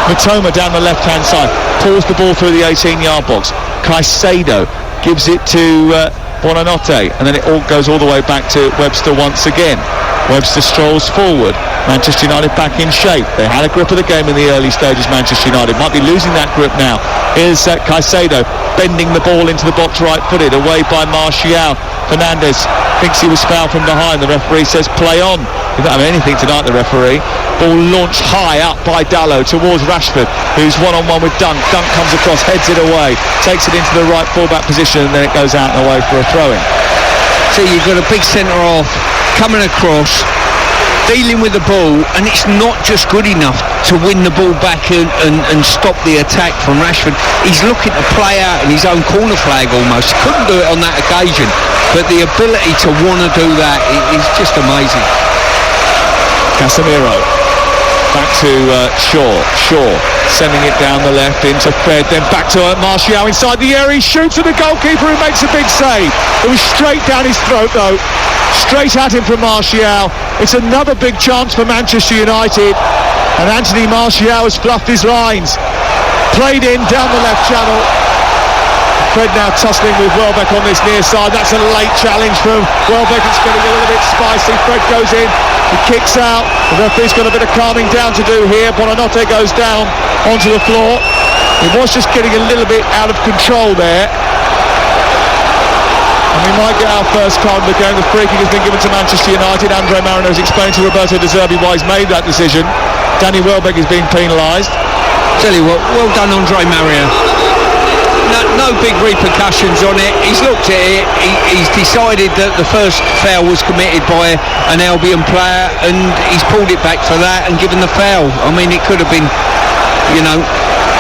Matoma down the left-hand side, pulls the ball through the 18-yard box. Caicedo gives it to Buonanotte, and then it all goes all the way back to Webster once again. Webster strolls forward. Manchester United back in shape. They had a grip of the game in the early stages. Manchester United might be losing that grip now. Here's Caicedo bending the ball into the box right-footed, away by Martial. Fernandes thinks he was fouled from behind. The referee says play on. He don't have anything tonight, the referee. Ball launched high up by Dalot towards Rashford, who's one-on-one with Dunk. Dunk comes across, heads it away, takes it into the right full-back position, and then it goes out and away for a throw-in. So you've got a big centre-half coming across, dealing with the ball, and it's not just good enough to win the ball back and stop the attack from Rashford. He's looking to play out in his own corner flag almost. He couldn't do it on that occasion, but the ability to want to do that is just amazing. Casemiro back to Shaw sending it down the left into Fred, then back to Martial inside the area. He shoots at the goalkeeper, who makes a big save. It was straight down his throat though, straight at him from Martial. It's another big chance for Manchester United, and Anthony Martial has fluffed his lines. Played in down the left channel. Fred now tussling with Welbeck on this near side. That's a late challenge from Welbeck. It's getting a little bit spicy. Fred goes in, he kicks out. The referee's got a bit of calming down to do here. Buonanotte goes down onto the floor. He was just getting a little bit out of control there. And we might get our first card of the game. The free kick has been given to Manchester United. Andre Marino has explained to Roberto De Zerbi why he's made that decision. Danny Welbeck is being penalised. Tell you what, well done Andre Marino. No big repercussions on it. He's looked at it, he's decided that the first foul was committed by an Albion player, and he's pulled it back for that and given the foul. I mean, it could have been,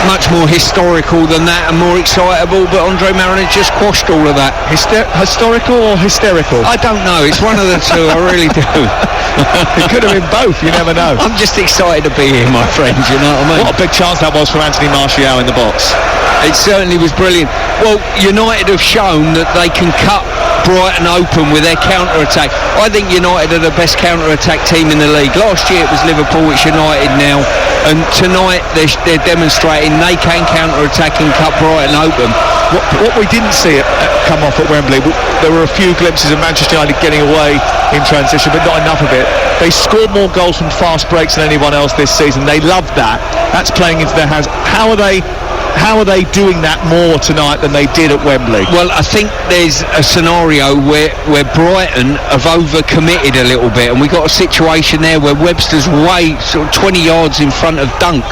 much more historical than that and more excitable, but Andre Marino just quashed all of that. Historical or hysterical? I don't know, it's one of the two, I really do. It could have been both, you never know. I'm just excited to be here, my friends, you know what I mean? What a big chance that was for Anthony Martial in the box. It certainly was brilliant. Well, United have shown that they can cut Brighton open with their counter-attack. I think United are the best counter-attack team in the league. Last year it was Liverpool, it's United now, and tonight they're demonstrating they can counter-attack and cut Brighton open. What we didn't see come off at Wembley, there were a few glimpses of Manchester United getting away in transition, but not enough of it. They scored more goals from fast breaks than anyone else this season. They loved that. That's playing into their hands. How are they doing that more tonight than they did at Wembley? Well, I think there's a scenario where Brighton have overcommitted a little bit, and we got a situation there where Webster's way sort of 20 yards in front of Dunk,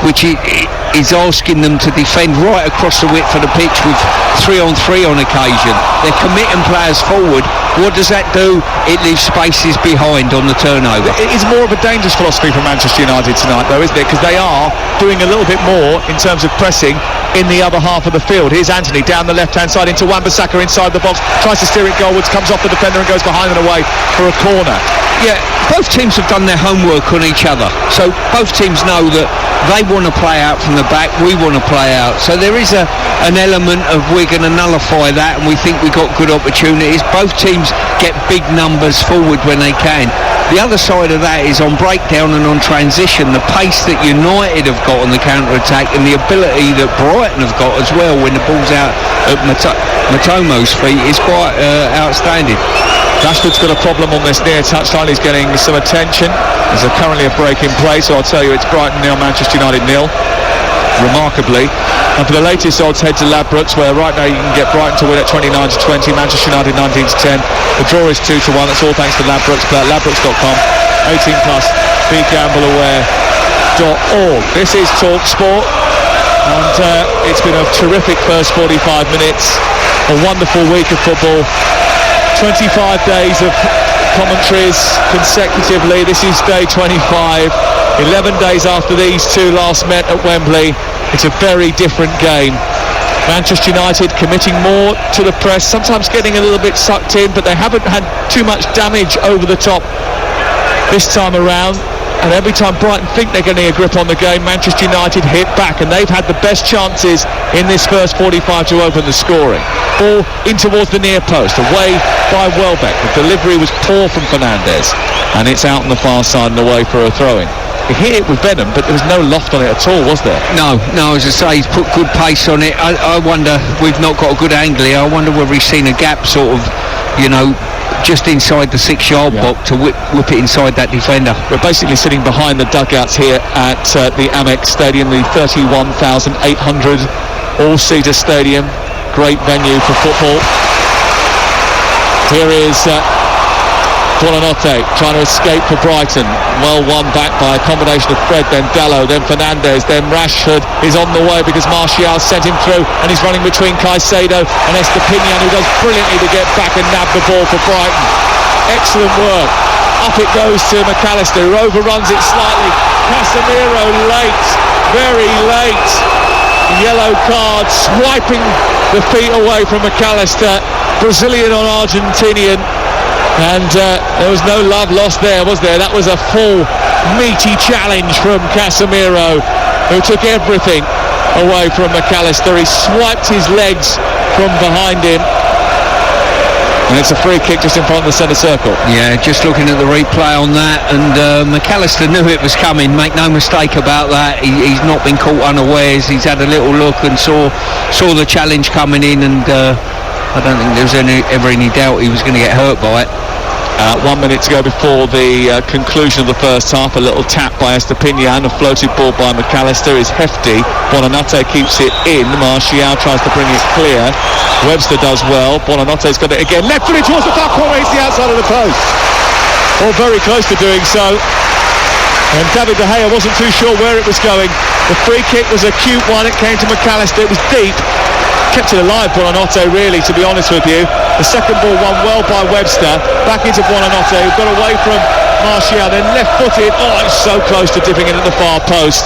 which is asking them to defend right across the width of the pitch with 3-on-3 on occasion. They're committing players forward, What does that do? It leaves spaces behind on the turnover. It is more of a dangerous philosophy from Manchester United tonight, though, isn't it? Because they are doing a little bit more in terms of pressing in the other half of the field. Here's Anthony down the left-hand side into Wan-Bissaka inside the box, tries to steer it goalwards, comes off the defender and goes behind and away for a corner. Yeah, both teams have done their homework on each other. So both teams know that they want to play out from the back, we want to play out. So there is an element of we're going to nullify that, and we think we got good opportunities. Both teams get big numbers forward when they can. The other side of that is on breakdown and on transition, the pace that United have got on the counter-attack and the ability that Brighton have got as well when the ball's out at Matomo's feet is quite outstanding. Rashford's got a problem on this near touchline. He's getting some attention. There's currently a break in play, so I'll tell you it's Brighton 0, Manchester United 0. Remarkably. And for the latest odds, head to Ladbrokes, where right now you can get Brighton to win at 29-20, Manchester United 19-10. The draw is 2-1. That's all thanks to Ladbrokes. Play at ladbrokes.com. 18+. BeGambleAware.org. This is Talk Sport, and it's been a terrific first 45 minutes. A wonderful week of football. 25 days of commentaries consecutively. This is day 25. 11 days after these two last met at Wembley. It's a very different game. Manchester United committing more to the press, sometimes getting a little bit sucked in, but they haven't had too much damage over the top this time around. And every time Brighton think they're getting a grip on the game, Manchester United hit back, and they've had the best chances in this first 45 to open the scoring. Ball in towards the near post, away by Welbeck. The delivery was poor from Fernandes, and it's out on the far side and away for a throw-in. He hit it with venom, but there was no loft on it at all, was there? No, as I say, he's put good pace on it. I wonder, we've not got a good angle here. I wonder whether he's seen a gap sort of, just inside the 6-yard box to whip it inside that defender. We're basically sitting behind the dugouts here at the Amex Stadium, the 31,800 all-seater stadium. Great venue for football. Here is Buonanotte trying to escape for Brighton. Well won back by a combination of Fred, then Dalot, then Fernandes, then Rashford is on the way because Martial sent him through, and he's running between Caicedo and Estepinian, who does brilliantly to get back and nab the ball for Brighton. Excellent work. Up it goes to McAllister, who overruns it slightly. Casemiro late, very late. Yellow card, swiping the feet away from McAllister. Brazilian on Argentinian. And there was no love lost there, was there? That was a full, meaty challenge from Casemiro, who took everything away from McAllister. He swiped his legs from behind him. And it's a free kick just in front of the centre circle. Yeah, just looking at the replay on that, and McAllister knew it was coming, make no mistake about that. He's not been caught unawares. He's had a little look and saw the challenge coming in, and I don't think there was ever any doubt he was going to get hurt by it. 1 minute to go before the conclusion of the first half. A little tap by Estepinian, a floated ball by McAllister is hefty. Buonanotte keeps it in. Martial tries to bring it clear. Webster does well. Buonanotte's got it again. Left footed towards the far corner. It's the outside of the post. Or very close to doing so. And David De Gea wasn't too sure where it was going. The free kick was a cute one. It came to McAllister. It was deep. Kept it alive, Buonanotte, really, to be honest with you. The second ball won well by Webster. Back into Buonanotte, who got away from Martial, then left-footed. Oh, it's so close to dipping it at the far post.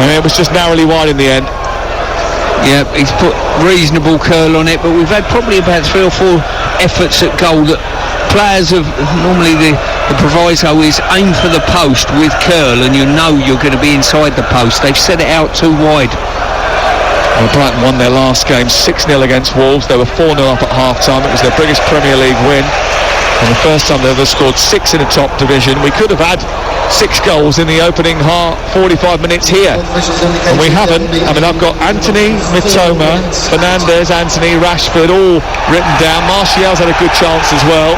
And it was just narrowly wide in the end. Yeah, he's put reasonable curl on it, but we've had probably about 3 or 4 efforts at goal that players have, normally the proviso is aim for the post with curl, and you know you're going to be inside the post. They've set it out too wide. Well, Brighton won their last game 6-0 against Wolves. They were 4-0 up at half-time. It was their biggest Premier League win, and the first time they ever scored 6 in a top division. We could have had 6 goals in the opening 45 minutes here, and we haven't. I mean, I've got Anthony, Mitoma, Fernandes, Anthony, Rashford all written down. Martial's had a good chance as well.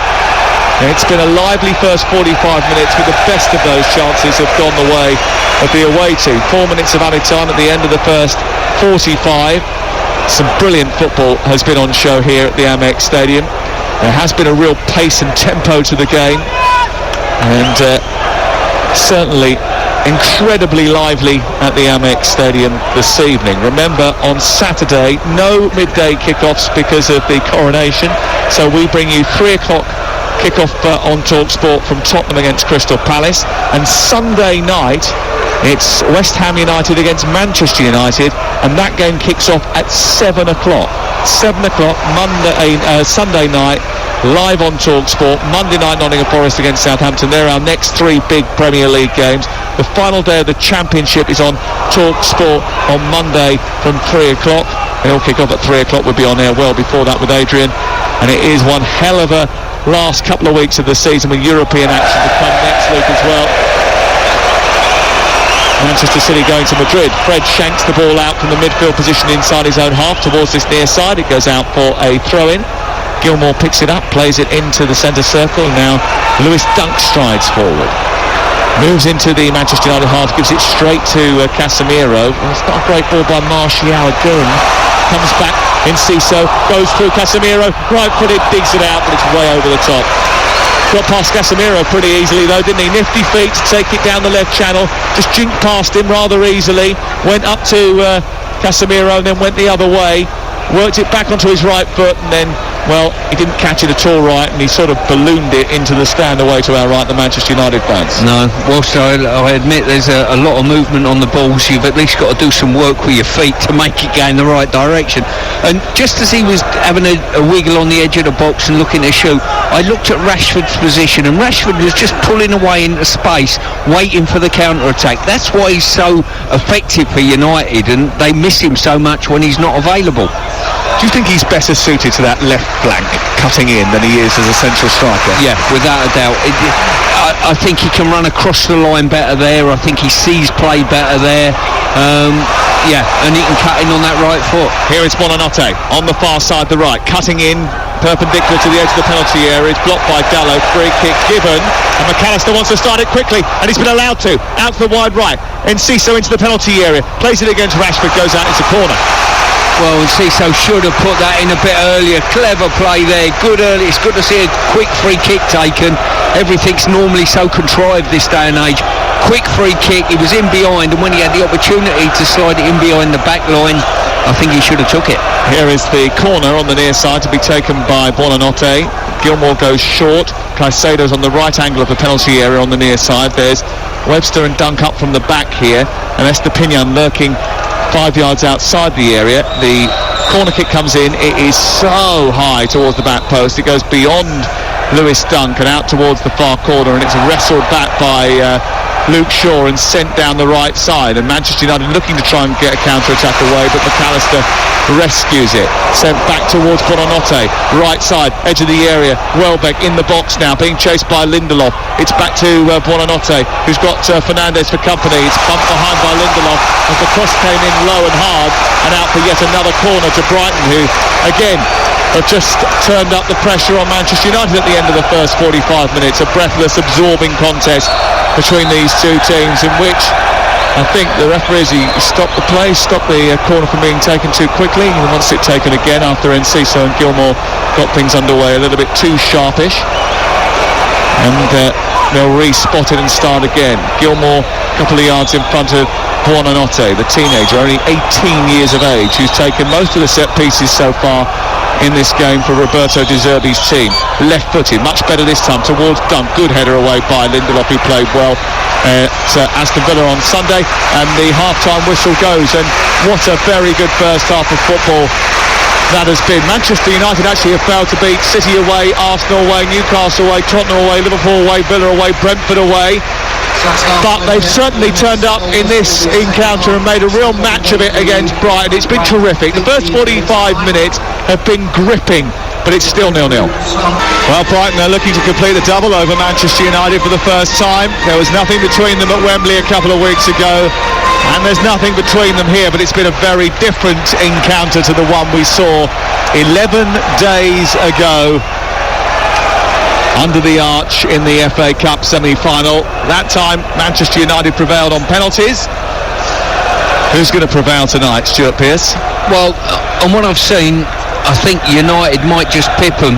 It's been a lively first 45 minutes, but the best of those chances have gone the way of the away team. 4 minutes of added time at the end of the first 45. Some brilliant football has been on show here at the Amex Stadium. There has been a real pace and tempo to the game, and certainly incredibly lively at the Amex Stadium this evening. Remember, on Saturday, no midday kickoffs because of the coronation, so we bring you 3 o'clock kickoff on TalkSport from Tottenham against Crystal Palace, and Sunday night it's West Ham United against Manchester United, and that game kicks off at 7 o'clock. 7 o'clock Sunday night, live on TalkSport. Monday night, Nottingham Forest against Southampton. They're our next 3 big Premier League games. The final day of the Championship is on TalkSport on Monday from 3 o'clock. They all kick off at 3 o'clock. We'll be on air well before that with Adrian, and it is one hell of a last couple of weeks of the season with European action to come next week as well. Manchester City going to Madrid. Fred shanks the ball out from the midfield position inside his own half towards this near side. It goes out for a throw-in. Gilmour picks it up, plays it into the centre circle. Now Lewis Dunk strides forward, moves into the Manchester United half, gives it straight to Casemiro. Well, it's not a great ball by Martial again. Comes back in Ciso, goes through Casemiro, right-footed, digs it out, but it's way over the top. Got past Casemiro pretty easily though, didn't he? Nifty feet to take it down the left channel, just jinked past him rather easily, went up to Casemiro and then went the other way, worked it back onto his right foot, and then, well, he didn't catch it at all right, and he sort of ballooned it into the stand away to our right, the Manchester United fans. No, whilst I admit there's a lot of movement on the balls, you've at least got to do some work with your feet to make it go in the right direction. And just as he was having a wiggle on the edge of the box and looking to shoot, I looked at Rashford's position, and Rashford was just pulling away into space, waiting for the counter-attack. That's why he's so effective for United, and they miss him so much when he's not available. Do you think he's better suited to that left flank cutting in than he is as a central striker? Yeah, without a doubt. I think he can run across the line better there. I think he sees play better there. And he can cut in on that right foot. Here is Buonanotte on the far side, the right, cutting in perpendicular to the edge of the penalty area. It's blocked by Dalot. Free kick given, and McAllister wants to start it quickly, and he's been allowed to. Out to the wide right, and Ciso into the penalty area. Plays it against Rashford, goes out into corner. Well, and Ciso should have put that in a bit earlier. Clever play there. Good early. It's good to see a quick free kick taken. Everything's normally so contrived this day and age. Quick free kick. He was in behind, and when he had the opportunity to slide it in behind the back line, I think he should have took it. Here is the corner on the near side to be taken by Buonanotte. Gilmour goes short. Caicedo's on the right angle of the penalty area on the near side. There's Webster and Dunk up from the back here, and Estepinian lurking 5 yards outside the area. The corner kick comes in. It is so high towards the back post. It goes beyond Lewis Dunk and out towards the far corner, and it's wrestled back by Luke Shaw and sent down the right side. And Manchester United looking to try and get a counter-attack away, but McAllister rescues it. Sent back towards Buonanotte, right side, edge of the area. Welbeck in the box now, being chased by Lindelof. It's back to Buonanotte, who's got Fernandes for company. It's bumped behind by Lindelof as the cross came in low and hard, and out for yet another corner to Brighton, who again have just turned up the pressure on Manchester United at the end of the first 45 minutes. A breathless, absorbing contest between these two teams, in which I think the referee, he stopped the play, stopped the corner from being taken too quickly. He wants it taken again after Enciso and Gilmour got things underway a little bit too sharpish, and they'll re-spot it and start again. Gilmour a couple of yards in front of Buonanotte, the teenager, only 18 years of age, who's taken most of the set pieces so far in this game for Roberto De Zerbi's team. Left-footed, much better this time towards Dunk. Good header away by Lindelof, who played well to Aston Villa on Sunday, and the half-time whistle goes, and what a very good first half of football that has been. Manchester United actually have failed to beat City away, Arsenal away, Newcastle away, Tottenham away, Liverpool away, Villa away, Brentford away. But they've certainly turned up in this encounter and made a real match of it against Brighton. It's been terrific. The first 45 minutes have been gripping, but it's still 0-0. Well, Brighton are looking to complete the double over Manchester United for the first time. There was nothing between them at Wembley a couple of weeks ago, and there's nothing between them here, but it's been a very different encounter to the one we saw 11 days ago under the arch in the FA Cup semi-final. That time Manchester United prevailed on penalties. Who's going to prevail tonight, Stuart Pearce? Well, on what I've seen, I think United might just pip them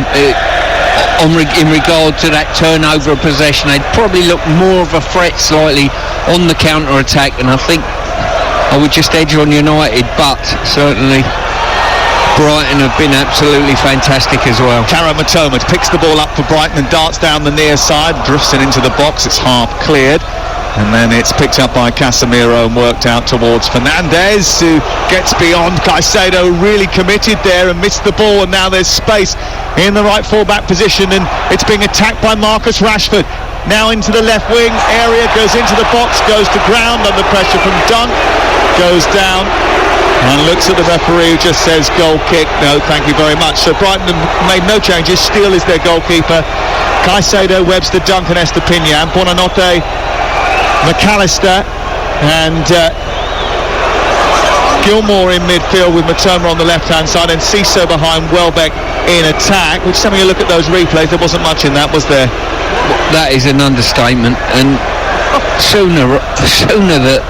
in regard to that turnover of possession. They'd probably look more of a threat slightly on the counter-attack, and I think I would just edge on United, but certainly Brighton have been absolutely fantastic as well. Taro Matoma picks the ball up for Brighton and darts down the near side, drifts it into the box. It's half cleared, and then it's picked up by Casemiro and worked out towards Fernandes, who gets beyond Caicedo, really committed there and missed the ball, and now there's space in the right full-back position, and it's being attacked by Marcus Rashford. Now into the left wing area, goes into the box, goes to ground under pressure from Dunk, goes down and looks at the referee, who just says goal kick. No, thank you very much. So Brighton have made no changes. Steele is their goalkeeper. Caicedo, Webster, Duncan, Estepinian, Buonanotte, McAllister, and Gilmour in midfield with Matoma on the left-hand side, and Ciso behind Welbeck in attack. Which, having a look at those replays, there wasn't much in that, was there? That is an understatement, and sooner that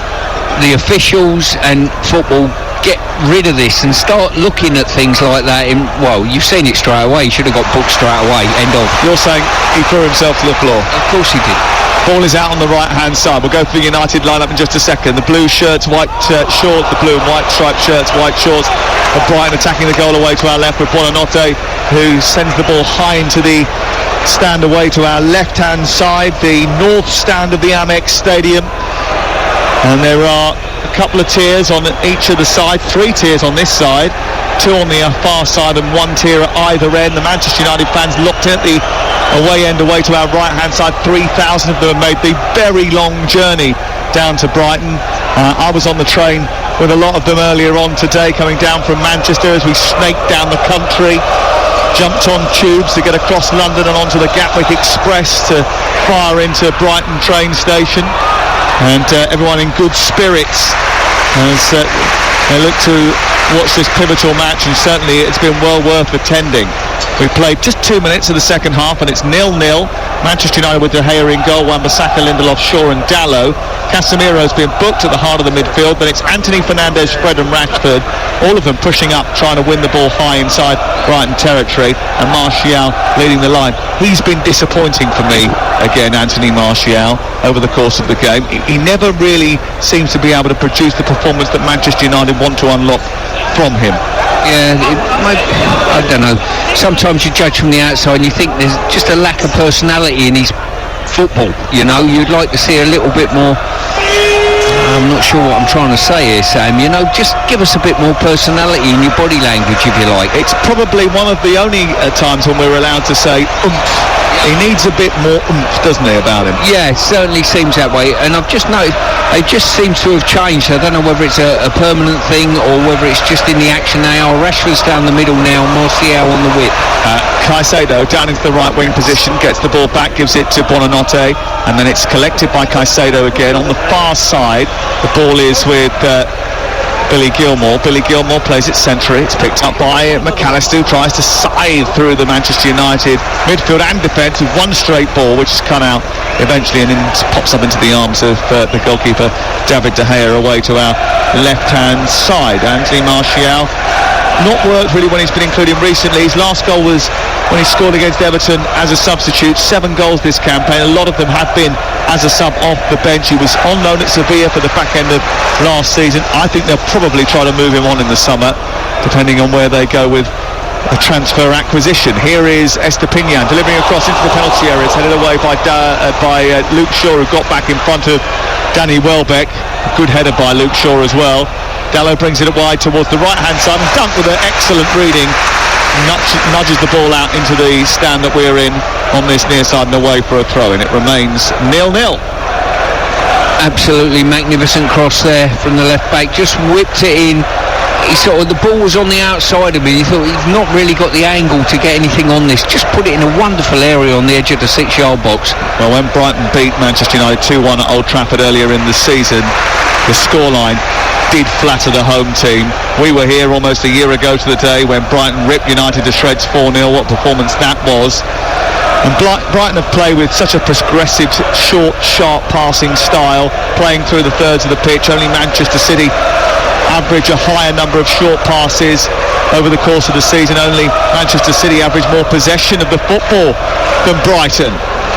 the officials and football get rid of this and start looking at things like that. You've seen it straight away. He should have got booked straight away. End of. You're saying he threw himself to the floor? Of course he did. Ball is out on the right-hand side. We'll go through the United lineup in just a second. The blue shirts, white shorts, the blue and white striped shirts, white shorts of Brighton attacking the goal away to our left with Buonanotte, who sends the ball high into the stand away to our left-hand side, the north stand of the Amex Stadium. And there are a couple of tiers on each of the sides, 3 tiers on this side, 2 on the far side and 1 tier at either end. The Manchester United fans locked in at the away end, away to our right hand side. 3,000 of them have made the very long journey down to Brighton. I was on the train with a lot of them earlier on today, coming down from Manchester as we snaked down the country, jumped on tubes to get across London and onto the Gatwick Express to fire into Brighton train station. And everyone in good spirits as they look to watch this pivotal match, and certainly it's been well worth attending. We've played just 2 minutes of the second half and it's 0-0. Manchester United with De Gea in goal, Wan-Bissaka, Lindelof, Shaw and Dalot. Casemiro's been booked at the heart of the midfield, but it's Anthony, Fernandes, Fred and Rashford, all of them pushing up, trying to win the ball high inside Brighton territory, and Martial leading the line. He's been disappointing for me again, Anthony Martial, over the course of the game. He never really seems to be able to produce the performance that Manchester United want to unlock from him. Yeah, I don't know. Sometimes you judge from the outside and you think there's just a lack of personality in his football. You know, you'd like to see a little bit more. I'm not sure what I'm trying to say here, Sam. You know, just give us a bit more personality in your body language, if you like. It's probably one of the only times when we're allowed to say oomph. He needs a bit more oomph, doesn't he, about him? Yeah, it certainly seems that way. And I've just noticed they just seem to have changed. I don't know whether it's a permanent thing or whether it's just in the action now. Rashford's down the middle now, Martial on the width. Caicedo down into the right wing position, gets the ball back, gives it to Buonanotte, and then it's collected by Caicedo again. On the far side, the ball is with Billy Gilmour. Billy Gilmour plays it centrally. It's picked up by McAllister, who tries to scythe through the Manchester United midfield and defence with one straight ball, which is cut out eventually and then pops up into the arms of the goalkeeper David De Gea away to our left-hand side. Anthony Martial not worked really when he's been included recently. His last goal was when he scored against Everton as a substitute. 7 goals this campaign. A lot of them have been as a sub off the bench. He was on loan at Sevilla for the back end of last season. I think they'll probably try to move him on in the summer, depending on where they go with a transfer acquisition. Here is Estepinian delivering across into the penalty area. It's headed away by Luke Shaw, who got back in front of Danny Welbeck. Good header by Luke Shaw as well. Dalot brings it wide towards the right-hand side, and Dunk with an excellent reading nudges the ball out into the stand that we're in on this near side and away for a throw, and it remains 0-0. Absolutely magnificent cross there from the left back, just whipped it in. The ball was on the outside of me. You thought he's not really got the angle to get anything on this. Just put it in a wonderful area on the edge of the 6-yard box. Well, when Brighton beat Manchester United 2-1 at Old Trafford earlier in the season, the scoreline did flatter the home team. We were here almost a year ago to the day when Brighton ripped United to shreds 4-0. What performance that was. And Brighton have played with such a progressive, short, sharp passing style, playing through the thirds of the pitch. Only Manchester City average a higher number of short passes. over the course of the season. Only Manchester City average more possession of the football than Brighton.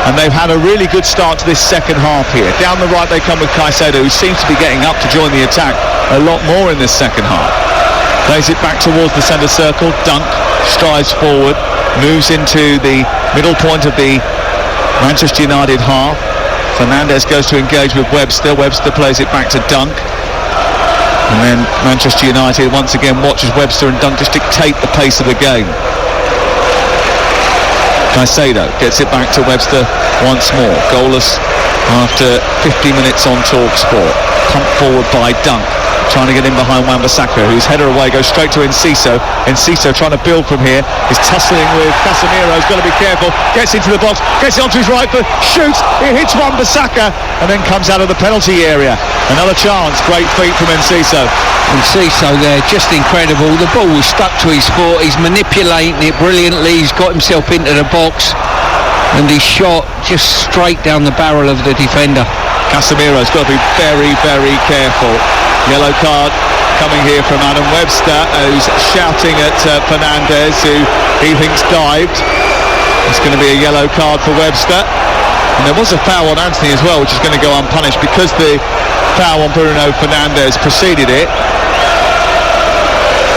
And they've had a really good start to this second half here. Down the right they come with Caicedo, who seems to be getting up to join the attack a lot more in this second half. Plays it back towards the centre circle. Dunk strides forward, moves into the middle point of the Manchester United half. Fernandes goes to engage with Webster. Webster plays it back to Dunk. And then Manchester United once again watches Webster and Dunk just dictate the pace of the game. Caicedo gets it back to Webster once more. Goalless after 50 minutes on TalkSport. Pumped forward by Dunk, trying to get in behind Wan-Bissaka, whose header away goes straight to Enciso. Enciso trying to build from here, is tussling with Casemiro. He's got to be careful. Gets into the box, gets it onto his right foot, shoots, it hits Wan-Bissaka, and then comes out of the penalty area. Another chance, great feat from Enciso. Enciso there, just incredible. The ball was stuck to his foot. He's manipulating it brilliantly. He's got himself into the box, and he shot just straight down the barrel of the defender. Casemiro's got to be very, very careful. Yellow card coming here from Adam Webster, who's shouting at Fernandes, who he thinks dived. It's going to be a yellow card for Webster. And there was a foul on Anthony as well, which is going to go unpunished because the foul on Bruno Fernandes preceded it.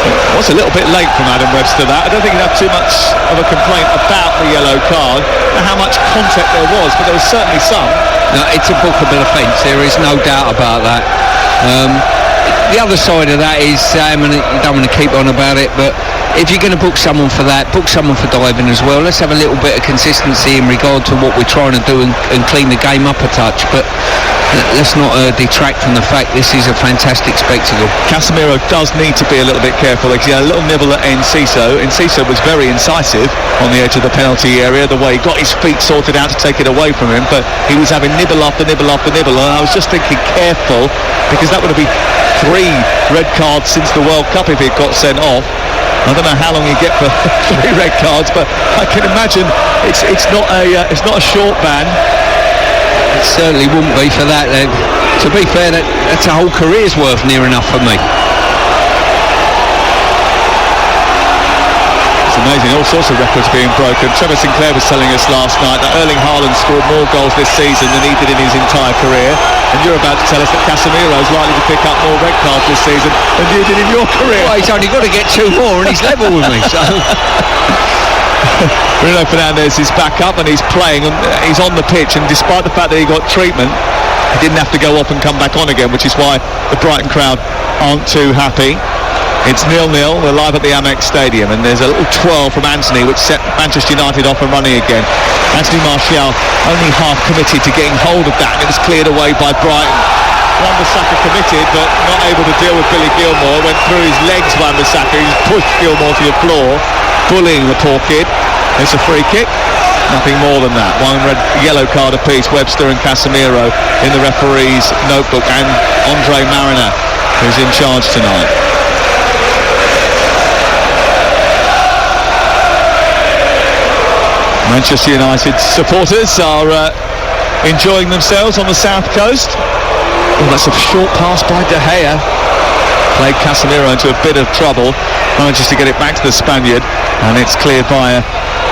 It was a little bit late from Adam Webster, that. I don't think he'd have too much of a complaint about the yellow card and how much contact there was, but there was certainly some. No, it's a bookable offence, there is no doubt about that. The other side of that is, Sam, and you don't want to keep on about it, but if you're going to book someone for that, book someone for diving as well. Let's have a little bit of consistency in regard to what we're trying to do and clean the game up a touch, but let's not detract from the fact this is a fantastic spectacle. Casemiro does need to be a little bit careful. He had a little nibble at Enciso. Enciso was very incisive on the edge of the penalty area, the way he got his feet sorted out to take it away from him, but he was having nibble after nibble after nibble, and I was just thinking careful, because that would have been 3 red cards since the World Cup if it got sent off. I don't know how long you get for 3 red cards, but I can imagine it's not a short ban. It certainly wouldn't be for that. To be fair, that's a whole career's worth near enough for me. It's amazing, all sorts of records being broken. Trevor Sinclair was telling us last night that Erling Haaland scored more goals this season than he did in his entire career. And you're about to tell us that Casemiro is likely to pick up more red cards this season than you did in your career. Well, he's only got to get 2 more and he's level with me, so... Bruno Fernandes is back up and he's playing, and he's on the pitch, and despite the fact that he got treatment, he didn't have to go off and come back on again, which is why the Brighton crowd aren't too happy. It's 0-0, we're live at the Amex Stadium, and there's a little twirl from Anthony which set Manchester United off and running again. Anthony Martial only half committed to getting hold of that, and it was cleared away by Brighton. Wan-Bissaka committed but not able to deal with Billy Gilmour, went through his legs. Wan-Bissaka, he's pushed Gilmour to the floor, bullying the poor kid. It's a free kick, nothing more than that. 1 red, yellow card apiece. Webster and Casemiro in the referee's notebook, and Andre Mariner, who's in charge tonight. Manchester United supporters are enjoying themselves on the south coast. Oh, that's a short pass by De Gea. Played Casemiro into a bit of trouble. Manages to get it back to the Spaniard, and it's cleared by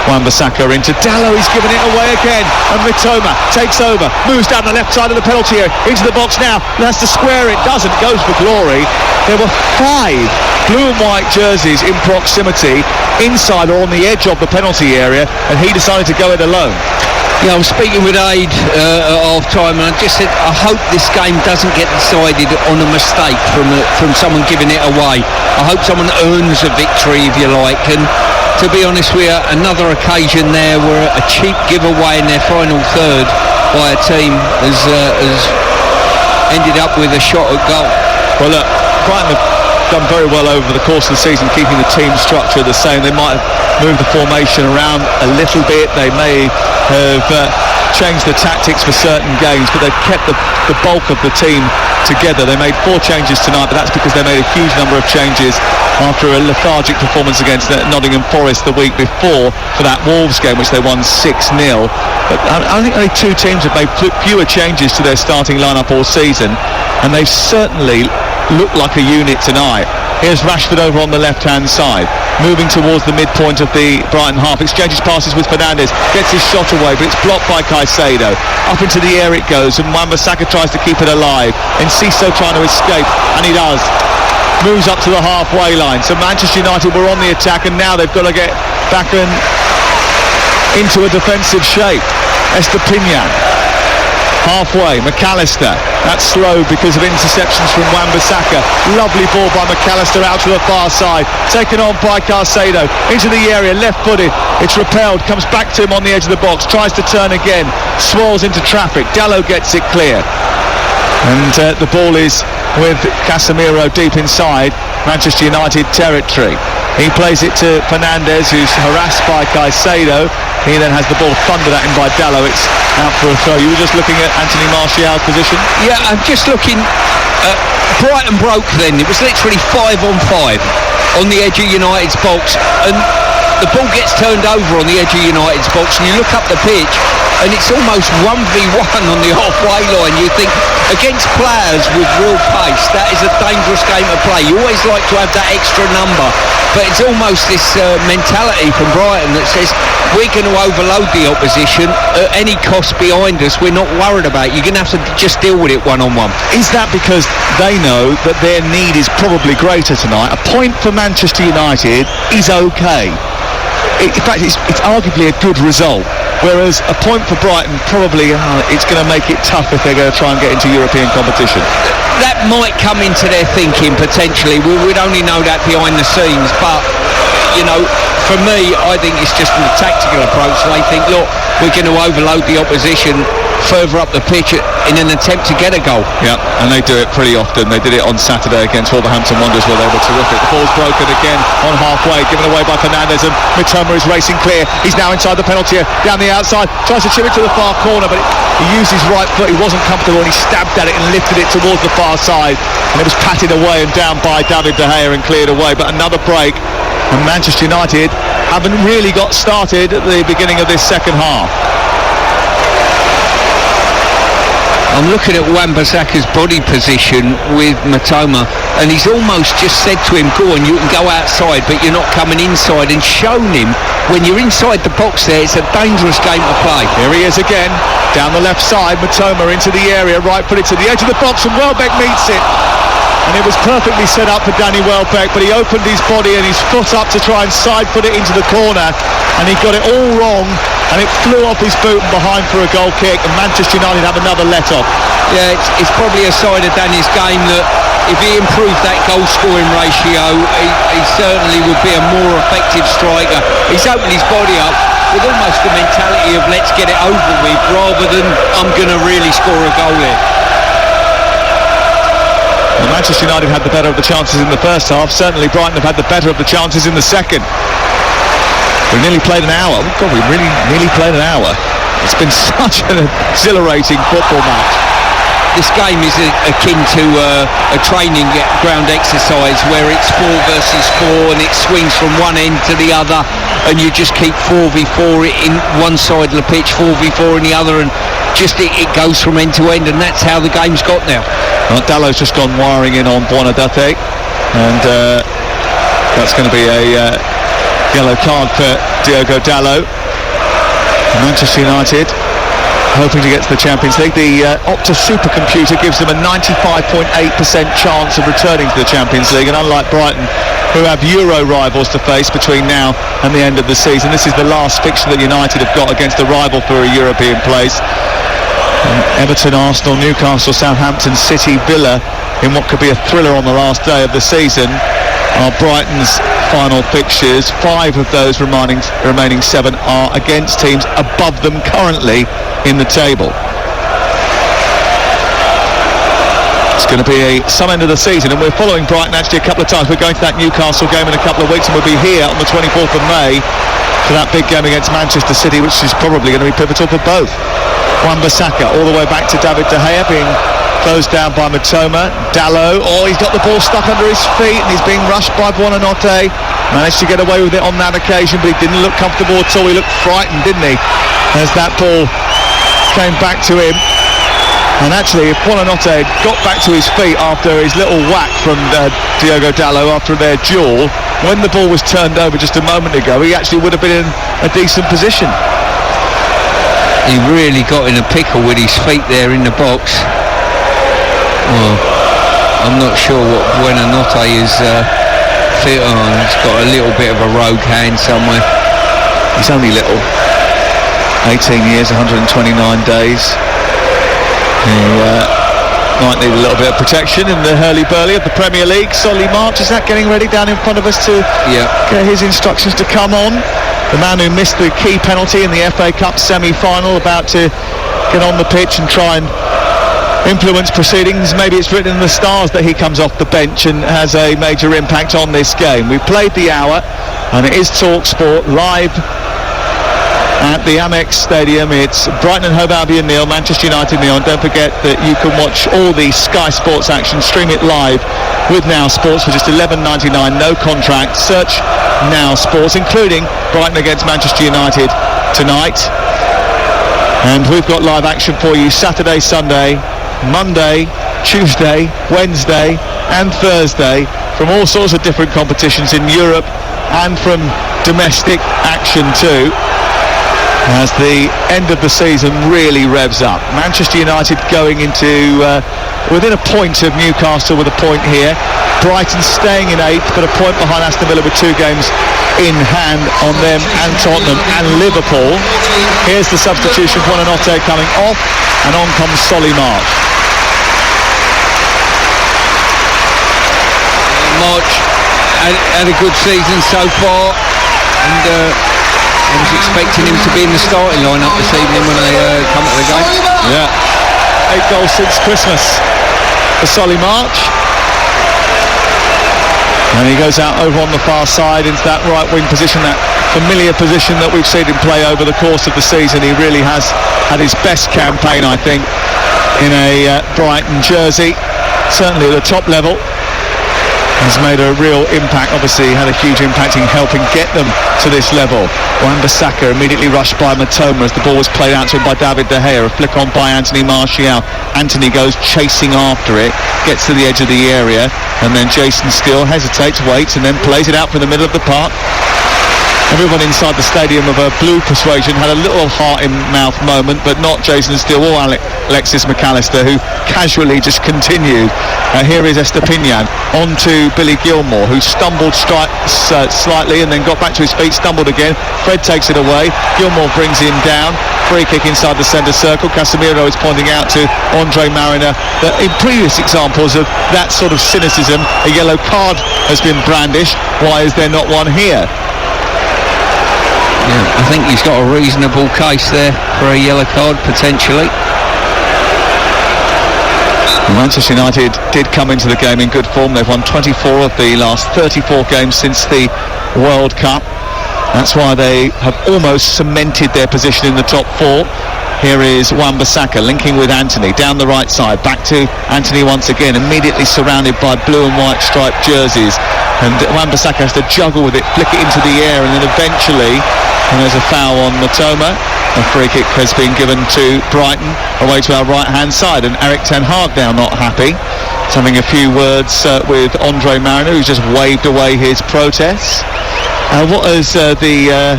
Wan-Bissaka into Dalot. He's given it away again, and Mitoma takes over, moves down the left side of the penalty area, into the box now, and has to square it, doesn't, goes for glory. There were 5 blue and white jerseys in proximity, inside or on the edge of the penalty area, and he decided to go it alone. Yeah, I was speaking with Aid at half-time, and I just said I hope this game doesn't get decided on a mistake from someone giving it away. I hope someone earns a victory, if you like. And to be honest with you, another occasion there where a cheap giveaway in their final third by a team has ended up with a shot at goal. Well, look, Brighton have done very well over the course of the season, keeping the team structure the same. They might have moved the formation around a little bit. They may have changed the tactics for certain games, but they've kept the bulk of the team together. They made 4 changes tonight, but that's because they made a huge number of changes after a lethargic performance against Nottingham Forest the week before for that Wolves game, which they won 6-0. But I think only 2 teams have made fewer changes to their starting lineup all season, and they've certainly look like a unit tonight. Here's Rashford over on the left-hand side, moving towards the midpoint of the Brighton half, exchanges passes with Fernandes, gets his shot away, but it's blocked by Caicedo. Up into the air it goes, and Wan-Bissaka tries to keep it alive. Enciso trying to escape, and he does. Moves up to the halfway line. So Manchester United were on the attack, and now they've got to get back into a defensive shape. Estepinian. Halfway, McAllister. That's slow because of interceptions from Wan-Bissaka. Lovely ball by McAllister out to the far side. Taken on by Caicedo. Into the area, left-footed. It's repelled, comes back to him on the edge of the box. Tries to turn again. Swirls into traffic. Dalot gets it clear. And the ball is with Casemiro deep inside Manchester United territory. He plays it to Fernandes, who's harassed by Caicedo. He then has the ball thundered at him by Dalot. It's out for a throw. You were just looking at Anthony Martial's position? Yeah, I'm just looking. Brighton broke then. It was literally 5-on-5 on the edge of United's box, and the ball gets turned over on the edge of United's box, and you look up the pitch and it's almost 1v1 on the halfway line. You think, against players with real pace, that is a dangerous game to play. You always like to have that extra number, but it's almost this mentality from Brighton that says we're going to overload the opposition at any cost behind us. We're not worried about it. You're going to have to just deal with it one-on-one. Is that because they know that their need is probably greater tonight? A point for Manchester United is okay. In fact, it's arguably a good result. Whereas a point for Brighton, probably it's going to make it tough if they're going to try and get into European competition. That might come into their thinking potentially. We'd only know that behind the scenes. But, you know, for me, I think it's just a tactical approach. They think, look, we're going to overload the opposition further up the pitch in an attempt to get a goal. Yeah, and they do it pretty often. They did it on Saturday against Wolverhampton Wanderers, where they were terrific. The ball's broken again on halfway, given away by Fernandes, and Mitoma is racing clear. He's now inside the penalty area, down the outside, tries to chip it to the far corner, but he used his right foot. He wasn't comfortable, and he stabbed at it and lifted it towards the far side, and it was patted away and down by David De Gea and cleared away. But another break, and Manchester United haven't really got started at the beginning of this second half. I'm looking at Wan-Bissaka's body position with Mitoma, and he's almost just said to him, go on, you can go outside, but you're not coming inside, and shown him when you're inside the box there, it's a dangerous game to play. Here he is again, down the left side, Mitoma into the area, right-footed to the edge of the box, and Welbeck meets it. And it was perfectly set up for Danny Welbeck, but he opened his body and his foot up to try and side-foot it into the corner, and he got it all wrong, and it flew off his boot and behind for a goal kick, and Manchester United have another let-off. Yeah, it's probably a side of Danny's game that if he improved that goal-scoring ratio, he certainly would be a more effective striker. He's opened his body up with almost the mentality of let's get it over with, rather than I'm going to really score a goal here. Well, Manchester United had the better of the chances in the first half. Certainly Brighton have had the better of the chances in the second. We've nearly played an hour. Oh God, we really nearly played an hour. It's been such an exhilarating football match. This game is akin to a training ground exercise where it's 4 versus 4 and it swings from one end to the other, and you just keep 4v4 in one side of the pitch, 4v4 in the other, and just it goes from end to end, and that's how the game's got now. Well, Dallow's just gone wiring in on Buonadate, and that's going to be a yellow card for Diogo Dalot. Manchester United hoping to get to the Champions League. The Opta supercomputer gives them a 95.8% chance of returning to the Champions League, and unlike Brighton, who have Euro rivals to face between now and the end of the season, this is the last fixture that United have got against a rival for a European place. Everton, Arsenal, Newcastle, Southampton, City, Villa, in what could be a thriller on the last day of the season, are Brighton's final fixtures. 5 of those remaining 7 are against teams above them currently in the table. It's going to be some end of the season, and we're following Brighton actually a couple of times. We're going to that Newcastle game in a couple of weeks, and we'll be here on the 24th of May for that big game against Manchester City, which is probably going to be pivotal for both. Wan-Bissaka all the way back to David De Gea, being closed down by Mitoma. Dalot, he's got the ball stuck under his feet, and he's being rushed by Buonanotte. Managed to get away with it on that occasion, but he didn't look comfortable at all. He looked frightened, didn't he, as that ball came back to him. And actually, if Buonanotte got back to his feet after his little whack from Diogo Dalot after their duel, when the ball was turned over just a moment ago, he actually would have been in a decent position. He really got in a pickle with his feet there in the box. Well, I'm not sure what Buonanotte is fit on. He's got a little bit of a rogue hand somewhere. He's only little. 18 years, 129 days. He might need a little bit of protection in the hurly-burly of the Premier League. Solly March, is that getting ready down in front of us to get his instructions to come on? The man who missed the key penalty in the FA Cup semi-final, about to get on the pitch and try and influence proceedings. Maybe it's written in the stars that he comes off the bench and has a major impact on this game. We've played the hour, and it is TalkSport live at the Amex Stadium. It's Brighton and Hove Albion 0, Manchester United 0. And don't forget that you can watch all the Sky Sports action, stream it live with Now Sports for just $11.99, no contract. Search Now Sports, including Brighton against Manchester United tonight. And we've got live action for you Saturday, Sunday, Monday, Tuesday, Wednesday and Thursday from all sorts of different competitions in Europe and from domestic action too, as the end of the season really revs up. Manchester United going into within a point of Newcastle with a point here. Brighton staying in 8th, but a point behind Aston Villa with 2 games in hand on them and Tottenham and Liverpool. Here's the substitution, Buonanotte coming off, and on comes Solly March. March had a good season so far, and I was expecting him to be in the starting lineup this evening when they come to the game. Yeah, 8 goals since Christmas for Solly March. And he goes out over on the far side into that right wing position, that familiar position that we've seen him play over the course of the season. He really has had his best campaign, I think, in a Brighton jersey, certainly at the top level. Has made a real impact, obviously had a huge impact in helping get them to this level. Wan-Bissaka immediately rushed by Matoma as the ball was played out to him by David De Gea. A flick on by Anthony Martial. Anthony goes chasing after it, gets to the edge of the area, and then Jason Steele hesitates, waits, and then plays it out from the middle of the park. Everyone inside the stadium of a blue persuasion had a little heart-in-mouth moment, but not Jason Steele or Alexis McAllister, who casually just continued. Here is Estepinian on to Billy Gilmour, who stumbled slightly and then got back to his feet, stumbled again. Fred takes it away. Gilmour brings him down. Free kick inside the centre circle. Casemiro is pointing out to Andre Mariner that in previous examples of that sort of cynicism, a yellow card has been brandished. Why is there not one here? Yeah, I think he's got a reasonable case there for a yellow card, potentially. Manchester United did come into the game in good form. They've won 24 of the last 34 games since the World Cup. That's why they have almost cemented their position in the top 4. Here is Wan-Bissaka linking with Anthony down the right side, back to Anthony once again, immediately surrounded by blue and white striped jerseys, and Wan-Bissaka has to juggle with it, flick it into the air, and then eventually, and there's a foul on Matoma. A free kick has been given to Brighton away to our right hand side, and Erik ten Hag now not happy. He's having a few words with Andre Mariner, who's just waved away his protests. What has the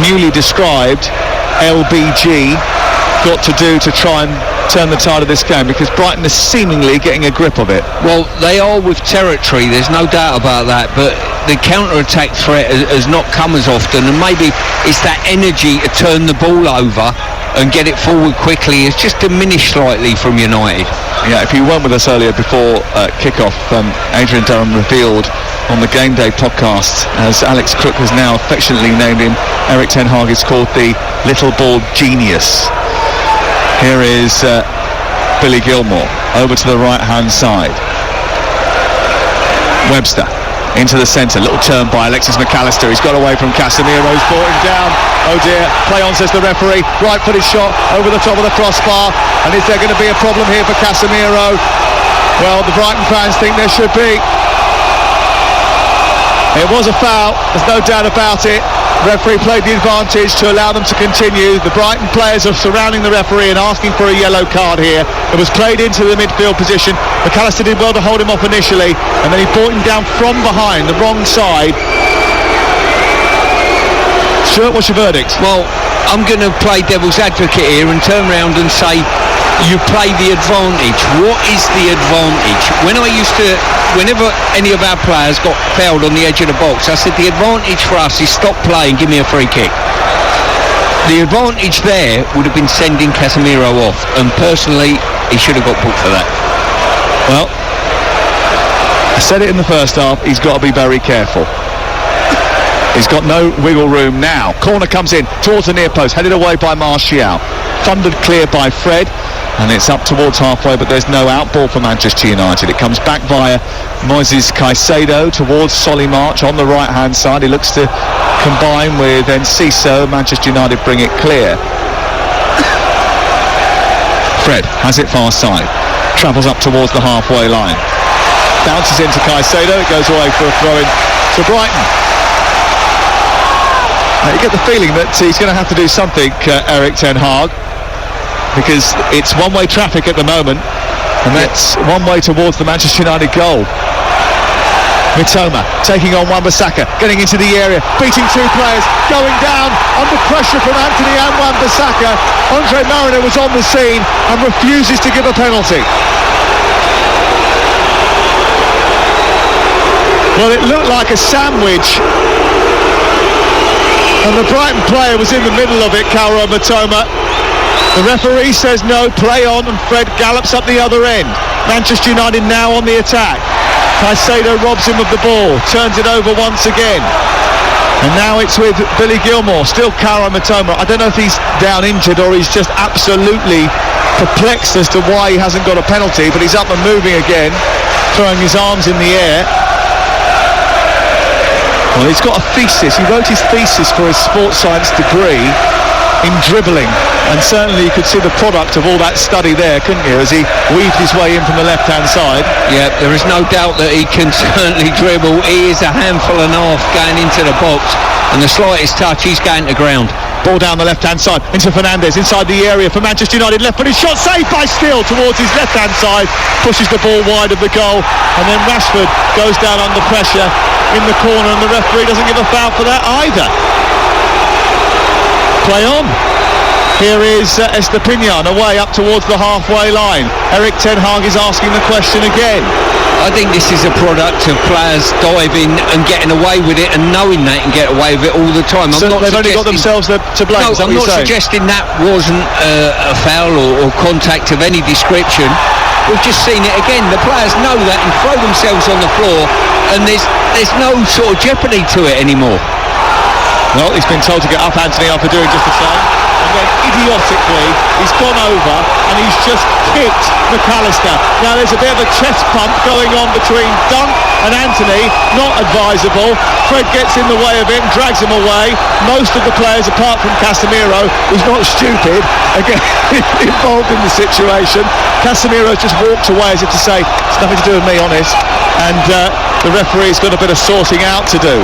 newly described LBG got to do to try and turn the tide of this game, because Brighton is seemingly getting a grip of it? Well, they are with territory, there's no doubt about that, but the counter-attack threat has not come as often, and maybe it's that energy to turn the ball over and get it forward quickly has just diminished slightly from United. Yeah, if you weren't with us earlier before kick-off, Adrian Durham revealed on the Game Day podcast, as Alex Crook has now affectionately named him, Erik ten Hag is called the little ball genius. Here is Billy Gilmour over to the right hand side. Webster into the centre, little turn by Alexis McAllister. He's got away from Casemiro, he's brought him down. Oh dear, play on, says the referee. Right footed shot over the top of the crossbar, and is there going to be a problem here for Casemiro? Well, the Brighton fans think there should be. It was a foul, there's no doubt about it. Referee played the advantage to allow them to continue. The Brighton players are surrounding the referee and asking for a yellow card here. It was played into the midfield position. McAllister did well to hold him off initially, and then he brought him down from behind, the wrong side. Stuart, what's your verdict? Well, I'm going to play devil's advocate here and turn around and say you play the advantage. What is the advantage? Whenever any of our players got fouled on the edge of the box, I said the advantage for us is stop playing, give me a free kick. The advantage there would have been sending Casemiro off, and personally he should have got booked for that. Well, I said it in the first half, he's got to be very careful. He's got no wiggle room now. Corner comes in towards the near post, headed away by Martial. Thundered clear by Fred, and it's up towards halfway, but there's no out ball for Manchester United. It comes back via Moises Caicedo towards Solly March on the right hand side. He looks to combine with Enciso. Manchester United bring it clear. Fred has it far side, travels up towards the halfway line, bounces into Caicedo. It goes away for a throw-in to Brighton. You get the feeling that he's going to have to do something, Erik ten Hag, because it's one-way traffic at the moment, and that's one way towards the Manchester United goal. Mitoma taking on Wan-Bissaka, getting into the area, beating two players, going down under pressure from Anthony and Wan-Bissaka. Andre Mariner was on the scene and refuses to give a penalty. Well, it looked like a sandwich, and the Brighton player was in the middle of it, Kaoru Mitoma. The referee says no, play on, and Fred gallops up the other end. Manchester United now on the attack. Caicedo robs him of the ball, turns it over once again. And now it's with Billy Gilmour, still Kaoru Mitoma. I don't know if he's down injured or he's just absolutely perplexed as to why he hasn't got a penalty, but he's up and moving again, throwing his arms in the air. Well, he's got a thesis. He wrote his thesis for his sports science degree in dribbling, and certainly you could see the product of all that study there, couldn't you, as he weaved his way in from the left-hand side. Yeah, there is no doubt that he can certainly dribble. He is a handful and a half going into the box, and the slightest touch, he's going to ground. Ball down the left-hand side into Fernandes, inside the area for Manchester United. Left-footed shot, saved by Steele towards his left-hand side, pushes the ball wide of the goal, and then Rashford goes down under pressure in the corner, and the referee doesn't give a foul for that either. Play on. Here is Estepinian away up towards the halfway line. Erik ten Hag is asking the question again. I think this is a product of players diving and getting away with it and knowing they can get away with it all the time. So they've only got themselves to blame. No, I'm not suggesting that wasn't a foul or contact of any description. We've just seen it again. The players know that and throw themselves on the floor, and there's no sort of jeopardy to it anymore. Well, he's been told to get up, Anthony, after doing just the same. And then idiotically, he's gone over and he's just kicked McAllister. Now there's a bit of a chest pump going on between Dunk and Anthony, not advisable. Fred gets in the way of it and drags him away. Most of the players, apart from Casemiro, who's not stupid, again involved in the situation. Casemiro just walked away as if to say, it's nothing to do with me, honest. And the referee's got a bit of sorting out to do.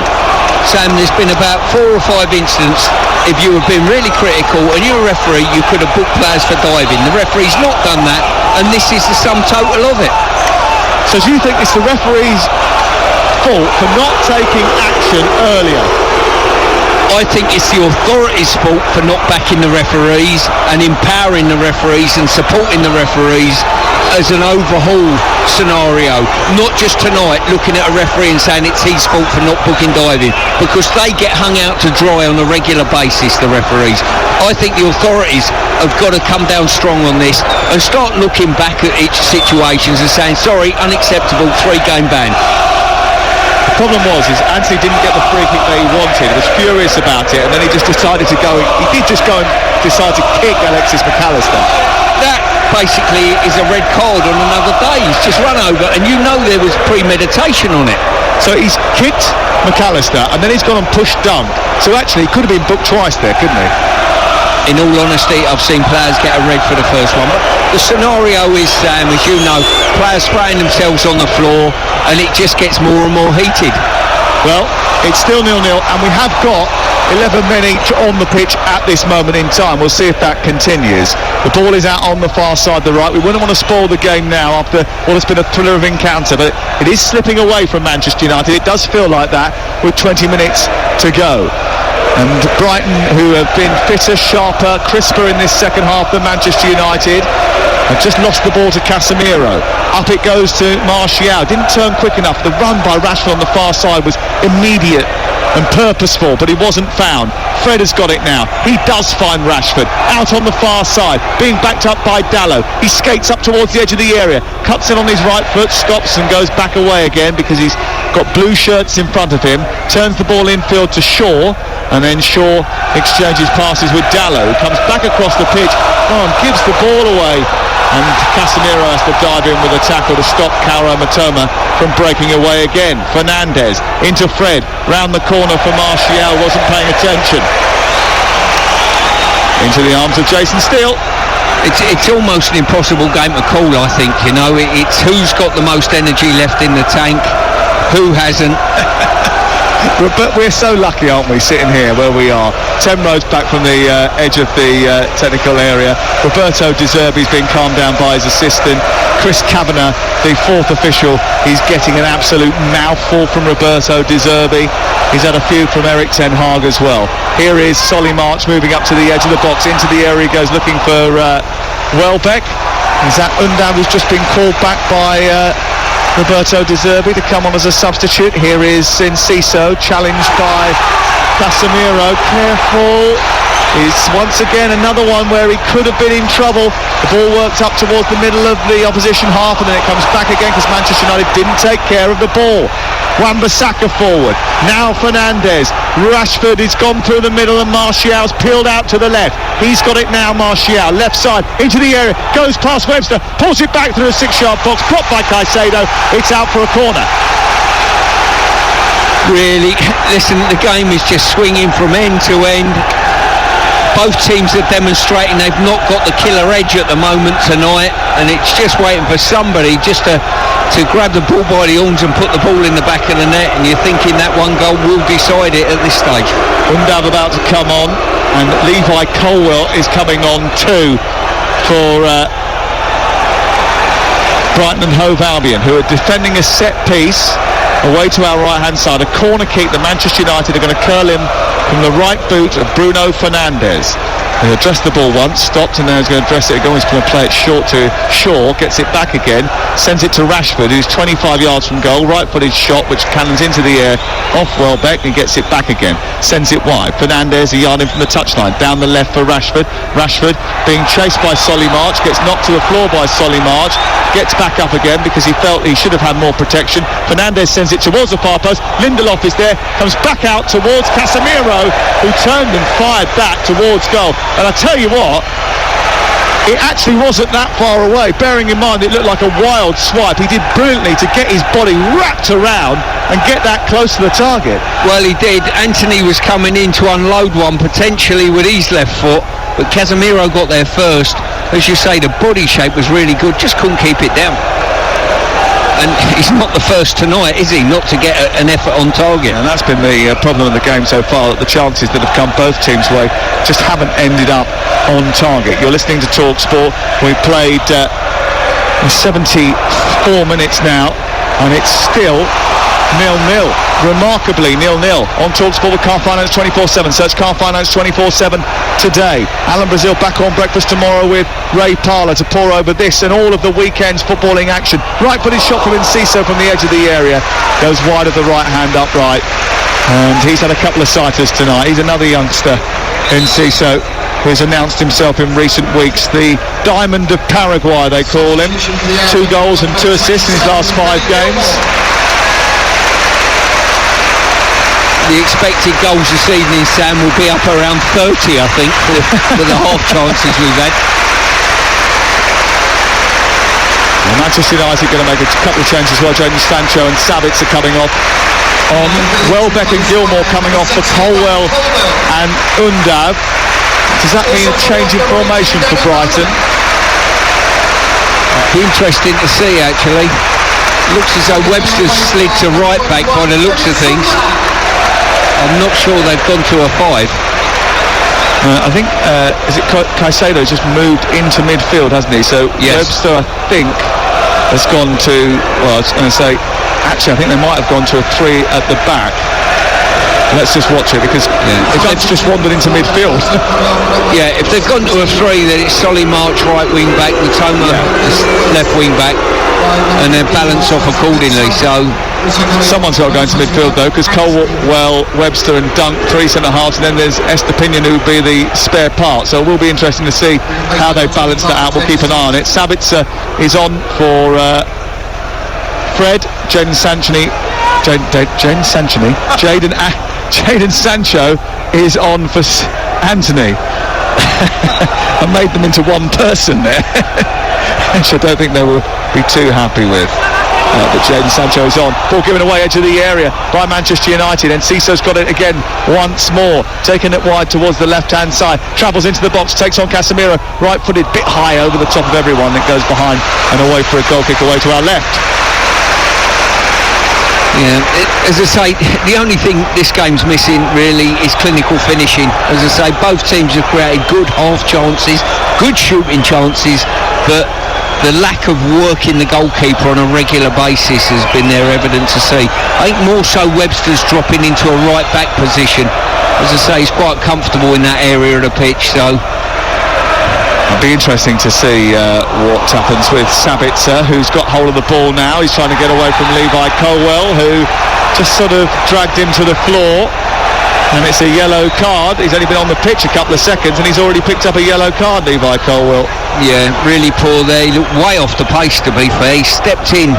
Sam, there's been about 4 or 5 incidents. If you have been really critical and you're a referee, you could have booked players for diving. The referee's not done that, and this is the sum total of it. So do you think it's the referee's fault for not taking action earlier? I think it's the authorities' fault for not backing the referees and empowering the referees and supporting the referees as an overhaul scenario, not just tonight looking at a referee and saying it's his fault for not booking diving, because they get hung out to dry on a regular basis, the referees. I think the authorities have got to come down strong on this and start looking back at each situations and saying, sorry, unacceptable, 3-game ban. The problem was Anthony didn't get the free kick that he wanted. He was furious about it, and then he just decided to go. He did just go and decide to kick Alexis McAllister. That basically is a red card on another day. He's just run over, and you know there was premeditation on it. So he's kicked McAllister, and then he's gone and pushed Dunk. So actually, he could have been booked twice there, couldn't he? In all honesty, I've seen players get a red for the first one, but the scenario is, Sam, as you know, players spraying themselves on the floor, and it just gets more and more heated. Well, it's still 0-0, and we have got 11 men each on the pitch at this moment in time. We'll see if that continues. The ball is out on the far side, the right. We wouldn't want to spoil the game now after what has been a thriller of encounter, but it is slipping away from Manchester United. It does feel like that with 20 minutes to go. And Brighton, who have been fitter, sharper, crisper in this second half than Manchester United, have just lost the ball to Casemiro. Up it goes to Martial. Didn't turn quick enough. The run by Rashford on the far side was immediate and purposeful, but he wasn't found. Fred has got it now. He does find Rashford out on the far side, being backed up by Dalot. He skates up towards the edge of the area, cuts in on his right foot, stops and goes back away again because he's got blue shirts in front of him. Turns the ball infield to Shaw, and then Shaw exchanges passes with Dalot, who comes back across the pitch and gives the ball away. And Casemiro has to dive in with a tackle to stop Kaoru Mitoma from breaking away again. Fernandes into Fred, round the corner for Martial, wasn't paying attention. Into the arms of Jason Steele. It's almost an impossible game to call, I think, you know. It's who's got the most energy left in the tank, who hasn't. But we're so lucky, aren't we, sitting here where we are, 10 rows back from the edge of the technical area. Roberto De Zerbi's been calmed down by his assistant. Chris Kavanagh, the fourth official, he's getting an absolute mouthful from Roberto De Zerbi. He's had a few from Erik ten Hag as well. Here is Solly March moving up to the edge of the box, into the area he goes, looking for Welbeck. Is that Undav who's just been called back by Roberto De Zerbi to come on as a substitute? Here is Enciso, challenged by Casemiro. Careful. It's once again another one where he could have been in trouble. The ball worked up towards the middle of the opposition half, and then it comes back again because Manchester United didn't take care of the ball. Wan-Bissaka forward. Now Fernandes. Rashford has gone through the middle and Martial's peeled out to the left. He's got it now, Martial. Left side into the area. Goes past Webster. Pulls it back through a 6-yard box. Blocked by Caicedo. It's out for a corner. Really, listen, the game is just swinging from end to end. Both teams are demonstrating they've not got the killer edge at the moment tonight, and it's just waiting for somebody just to grab the ball by the horns and put the ball in the back of the net, and you're thinking that one goal will decide it at this stage. Undav about to come on, and Levi Colwell is coming on too for Brighton and Hove Albion, who are defending a set piece away to our right hand side. A corner kick that Manchester United are going to curl in from the right boot of Bruno Fernandes. He addressed the ball once, stopped, and now he's going to address it again. He's going to play it short to Shaw, gets it back again, sends it to Rashford, who's 25 yards from goal, right-footed shot, which cannons into the air off Welbeck, and gets it back again, sends it wide. Fernandes a yard in from the touchline, down the left for Rashford. Rashford being chased by Solly March, gets knocked to the floor by Solly March, gets back up again because he felt he should have had more protection. Fernandes sends it towards the far post. Lindelof is there, comes back out towards Casemiro, who turned and fired back towards goal. And I tell you what, it actually wasn't that far away, bearing in mind it looked like a wild swipe. He did brilliantly to get his body wrapped around and get that close to the target. Well, he did. Anthony was coming in to unload one, potentially with his left foot, but Casemiro got there first. As you say, the body shape was really good, just couldn't keep it down. And he's not the first tonight, is he, not to get an effort on target? And that's been the problem of the game so far, that the chances that have come both teams' way just haven't ended up on target. You're listening to Talk Sport. We've played 74 minutes now, and it's still 0-0, remarkably 0-0 on TalkSport with Car Finance 24/7. Search Car Finance 24/7 today. Alan Brazil back on Breakfast Tomorrow with Ray Parlour to pour over this and all of the weekend's footballing action. Right footed shot from Enciso from the edge of the area, goes wide of the right hand upright, and he's had a couple of sighters tonight. He's another youngster, Enciso, who's announced himself in recent weeks the Diamond of Paraguay, they call him. 2 goals and 2 assists in his last 5 games. The expected goals this evening, Sam, will be up around 30, I think, for the half chances we've had. Well, Manchester United going to make a couple of changes as well. Jadon Sancho and Savic are coming off. Welbeck and Gilmour coming off for Colwell and Undav. Does that mean a change in formation for Brighton? Interesting to see, actually. Looks as though Webster's slid to right back by the looks of things. I'm not sure they've gone to a 5. I think, is it Caicedo's just moved into midfield, hasn't he? So yes. Webster, I think, has gone to, well, I was going to say, actually, I think they might have gone to a 3 at the back. Let's just watch it, because if they've just wandered into midfield. Yeah, if they've gone to a 3, then it's Solly March right wing back, Matoma left wing back, and then balance off accordingly. So someone's got to go into midfield though, because Colwell, Webster and Dunk 3 centre-halves, and then there's Estepinian who will be the spare part. So it will be interesting to see how they balance that out. We'll keep an eye on it. Sabitzer is on for Fred. Jadon Sancho is on for Anthony. I made them into one person there, which I don't think they will be too happy with. But Jadon Sancho is on. Ball given away edge of the area by Manchester United, and Cisso's got it again once more, taking it wide towards the left-hand side, travels into the box, takes on Casemiro, right-footed, bit high over the top of everyone, that goes behind and away for a goal kick away to our left. Yeah, as I say, the only thing this game's missing really is clinical finishing. As I say, both teams have created good half chances, good shooting chances, but the lack of working the goalkeeper on a regular basis has been there evident to see. I think more so Webster's dropping into a right back position. As I say, he's quite comfortable in that area of the pitch, so it'll be interesting to see what happens with Sabitzer, who's got hold of the ball now. He's trying to get away from Levi Colwell, who just sort of dragged him to the floor, and it's a yellow card. He's only been on the pitch a couple of seconds and he's already picked up a yellow card, Levi Colwell. Yeah, really poor there. He looked way off the pace, to be fair. He stepped in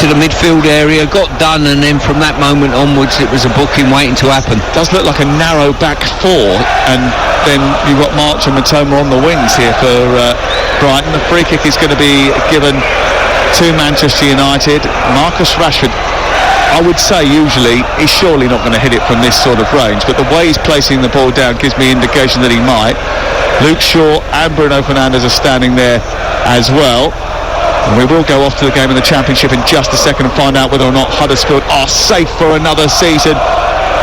to the midfield area, got done, and then from that moment onwards it was a booking waiting to happen. Does look like a narrow back 4, and then you've got March and Matoma on the wings here for Brighton. The free kick is going to be given to Manchester United. Marcus Rashford, I would say usually he's surely not going to hit it from this sort of range, but the way he's placing the ball down gives me indication that he might. Luke Shaw and Bruno Fernandes are standing there as well. And we will go off to the game in the Championship in just a second and find out whether or not Huddersfield are safe for another season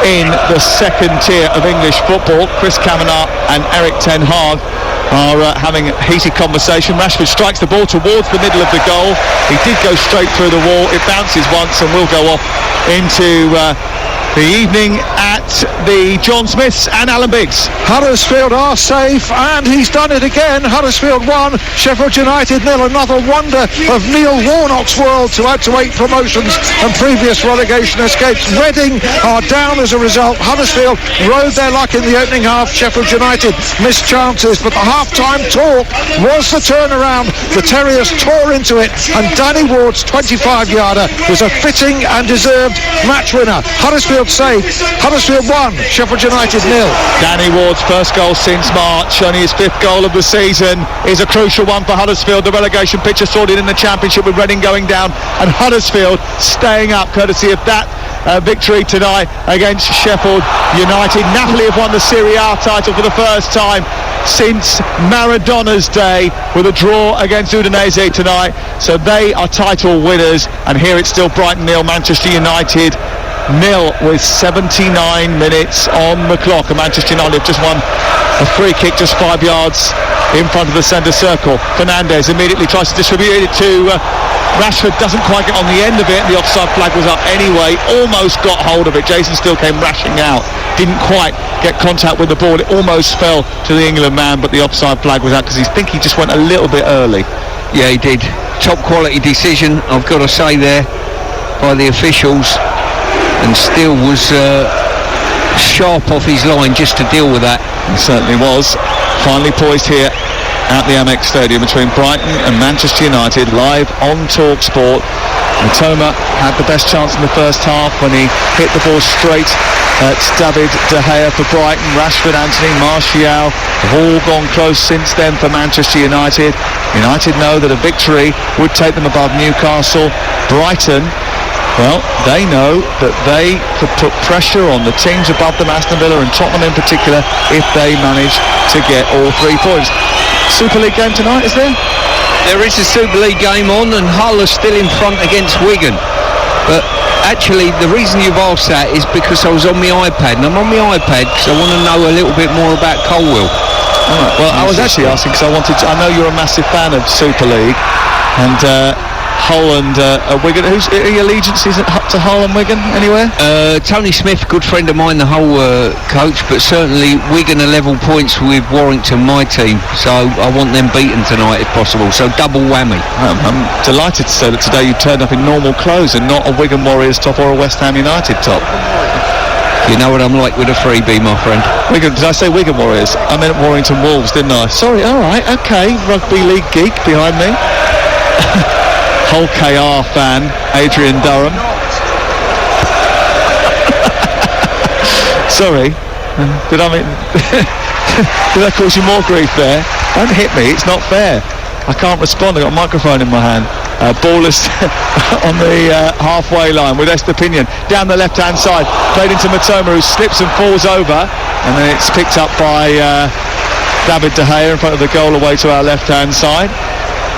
in the second tier of English football. Chris Kavanagh and Eric Ten Hag are having a heated conversation. Rashford strikes the ball towards the middle of the goal. He did go straight through the wall. It bounces once and will go off into the evening at the John Smiths and Alan Biggs. Huddersfield are safe, and he's done it again. Huddersfield 1, Sheffield United 0. Another wonder of Neil Warnock's world to add to 8 promotions and previous relegation escapes. Reading are down as a result. Huddersfield rode their luck in the opening half. Sheffield United missed chances, but the half-time talk was the turnaround. The Terriers tore into it, and Danny Ward's 25-yarder was a fitting and deserved match winner. Huddersfield safe. Huddersfield 1, Sheffield United 0. Danny Ward's first goal since March, only his 5th goal of the season, is a crucial one for Huddersfield. The relegation picture sorted in the Championship with Reading going down and Huddersfield staying up courtesy of that victory tonight against Sheffield United. Napoli have won the Serie A title for the first time since Maradona's day with a draw against Udinese tonight, so they are title winners. And here it's still Brighton 0, Manchester United 0 with 79 minutes on the clock, and Manchester United have just won a free kick just 5 yards in front of the centre circle. Fernandes immediately tries to distribute it to Rashford, doesn't quite get on the end of it. The offside flag was up anyway, almost got hold of it. Jason still came rashing out, didn't quite get contact with the ball. It almost fell to the England man, but the offside flag was out because he just went a little bit early. Yeah, he did. Top quality decision, I've got to say, there by the officials, and still was sharp off his line just to deal with that. He certainly was. Finally poised here at the Amex Stadium between Brighton and Manchester United, live on Talk Sport. Matoma had the best chance in the first half when he hit the ball straight at David De Gea for Brighton. Rashford, Anthony, Martial have all gone close since then for Manchester United. United know that a victory would take them above Newcastle. Brighton, well, they know that they could put pressure on the teams above them, Aston Villa and Tottenham in particular, if they manage to get all 3 points. Super League game tonight, is there? There is a Super League game on, and Hull are still in front against Wigan. But actually, the reason you've asked that is because I was on my iPad, and I'm on my iPad because I want to know a little bit more about Colwell. Right. Well, I was actually asking because I know you're a massive fan of Super League, and Hull and Wigan. Are your allegiances up to Hull and Wigan anywhere? Tony Smith, good friend of mine, the Hull coach, but certainly Wigan are level points with Warrington, my team. So I want them beaten tonight if possible. So double whammy. I'm delighted to say that today you turned up in normal clothes and not a Wigan Warriors top or a West Ham United top. You know what I'm like with a freebie, my friend. Wigan, did I say Wigan Warriors? I meant Warrington Wolves, didn't I? Sorry, all right, okay. Rugby league geek behind me. Hull KR fan, Adrian Durham. Sorry, did I cause you more grief there? Don't hit me, it's not fair. I can't respond, I've got a microphone in my hand. Ball is on the halfway line with Estepinian down the left hand side, played into Matoma, who slips and falls over, and then it's picked up by David De Gea in front of the goal away to our left hand side,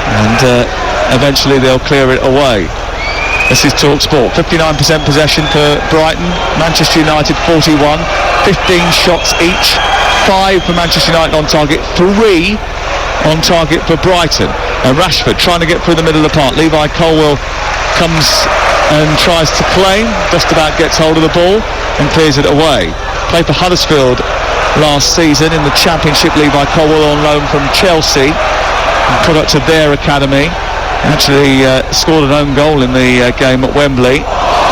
and eventually they'll clear it away. This is TalkSport. 59% possession for Brighton, Manchester United 41, 15 shots each, 5 for Manchester United on target, 3 on target for Brighton. And Rashford trying to get through the middle of the park. Levi Colwell comes and tries to claim, just about gets hold of the ball and clears it away. Played for Huddersfield last season in the Championship. Levi Colwell on loan from Chelsea, product of their academy. Actually scored an own goal in the game at Wembley.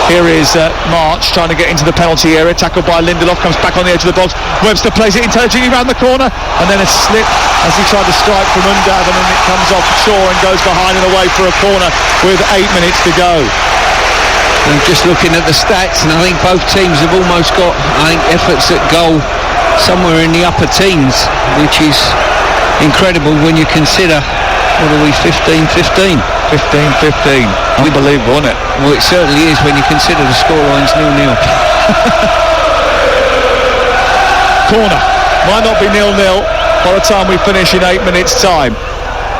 Here is March trying to get into the penalty area, tackled by Lindelof, comes back on the edge of the box. Webster plays it intelligently around the corner, and then a slip as he tried to strike from Undav, and then it comes off shore and goes behind and away for a corner with 8 minutes to go. I'm just looking at the stats, and I think both teams have almost got, efforts at goal somewhere in the upper teens, which is incredible when you consider, what are we, 15-15? 15-15. Unbelievable, isn't it? Well, it certainly is when you consider the scoreline's 0-0. Corner. Might not be 0-0 by the time we finish in 8 minutes' time.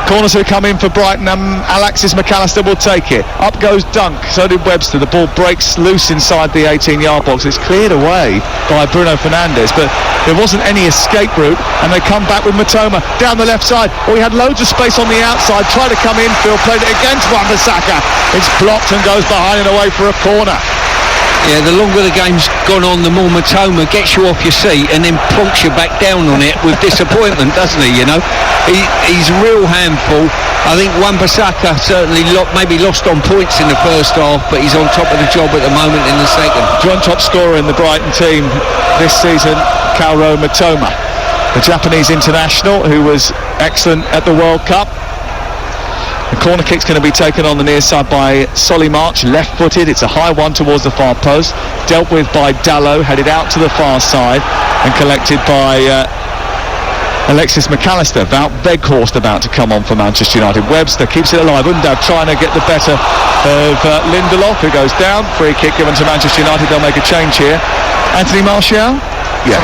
Corners who come in for Brighton, and Alexis McAllister will take it. Up goes Dunk, so did Webster. The ball breaks loose inside the 18-yard box. It's cleared away by Bruno Fernandes, but there wasn't any escape route, and they come back with Matoma down the left side. Well, he had loads of space on the outside, tried to come in, Phil played it against Wan-Bissaka. It's blocked and goes behind and away for a corner. Yeah, the longer the game's gone on, the more Matoma gets you off your seat and then plonks you back down on it with disappointment, doesn't he, you know? He's a real handful. I think Wan-Bissaka certainly maybe lost on points in the first half, but he's on top of the job at the moment in the second. Joint top scorer in the Brighton team this season, Kaoru Matoma, the Japanese international who was excellent at the World Cup. The corner kick's going to be taken on the near side by Solly March, left-footed. It's a high one towards the far post, dealt with by Dallow, headed out to the far side and collected by Alexis McAllister. Wout Weghorst about to come on for Manchester United. Webster keeps it alive. Undav trying to get the better of Lindelof, who goes down. Free kick given to Manchester United. They'll make a change here. Anthony Martial? Yeah,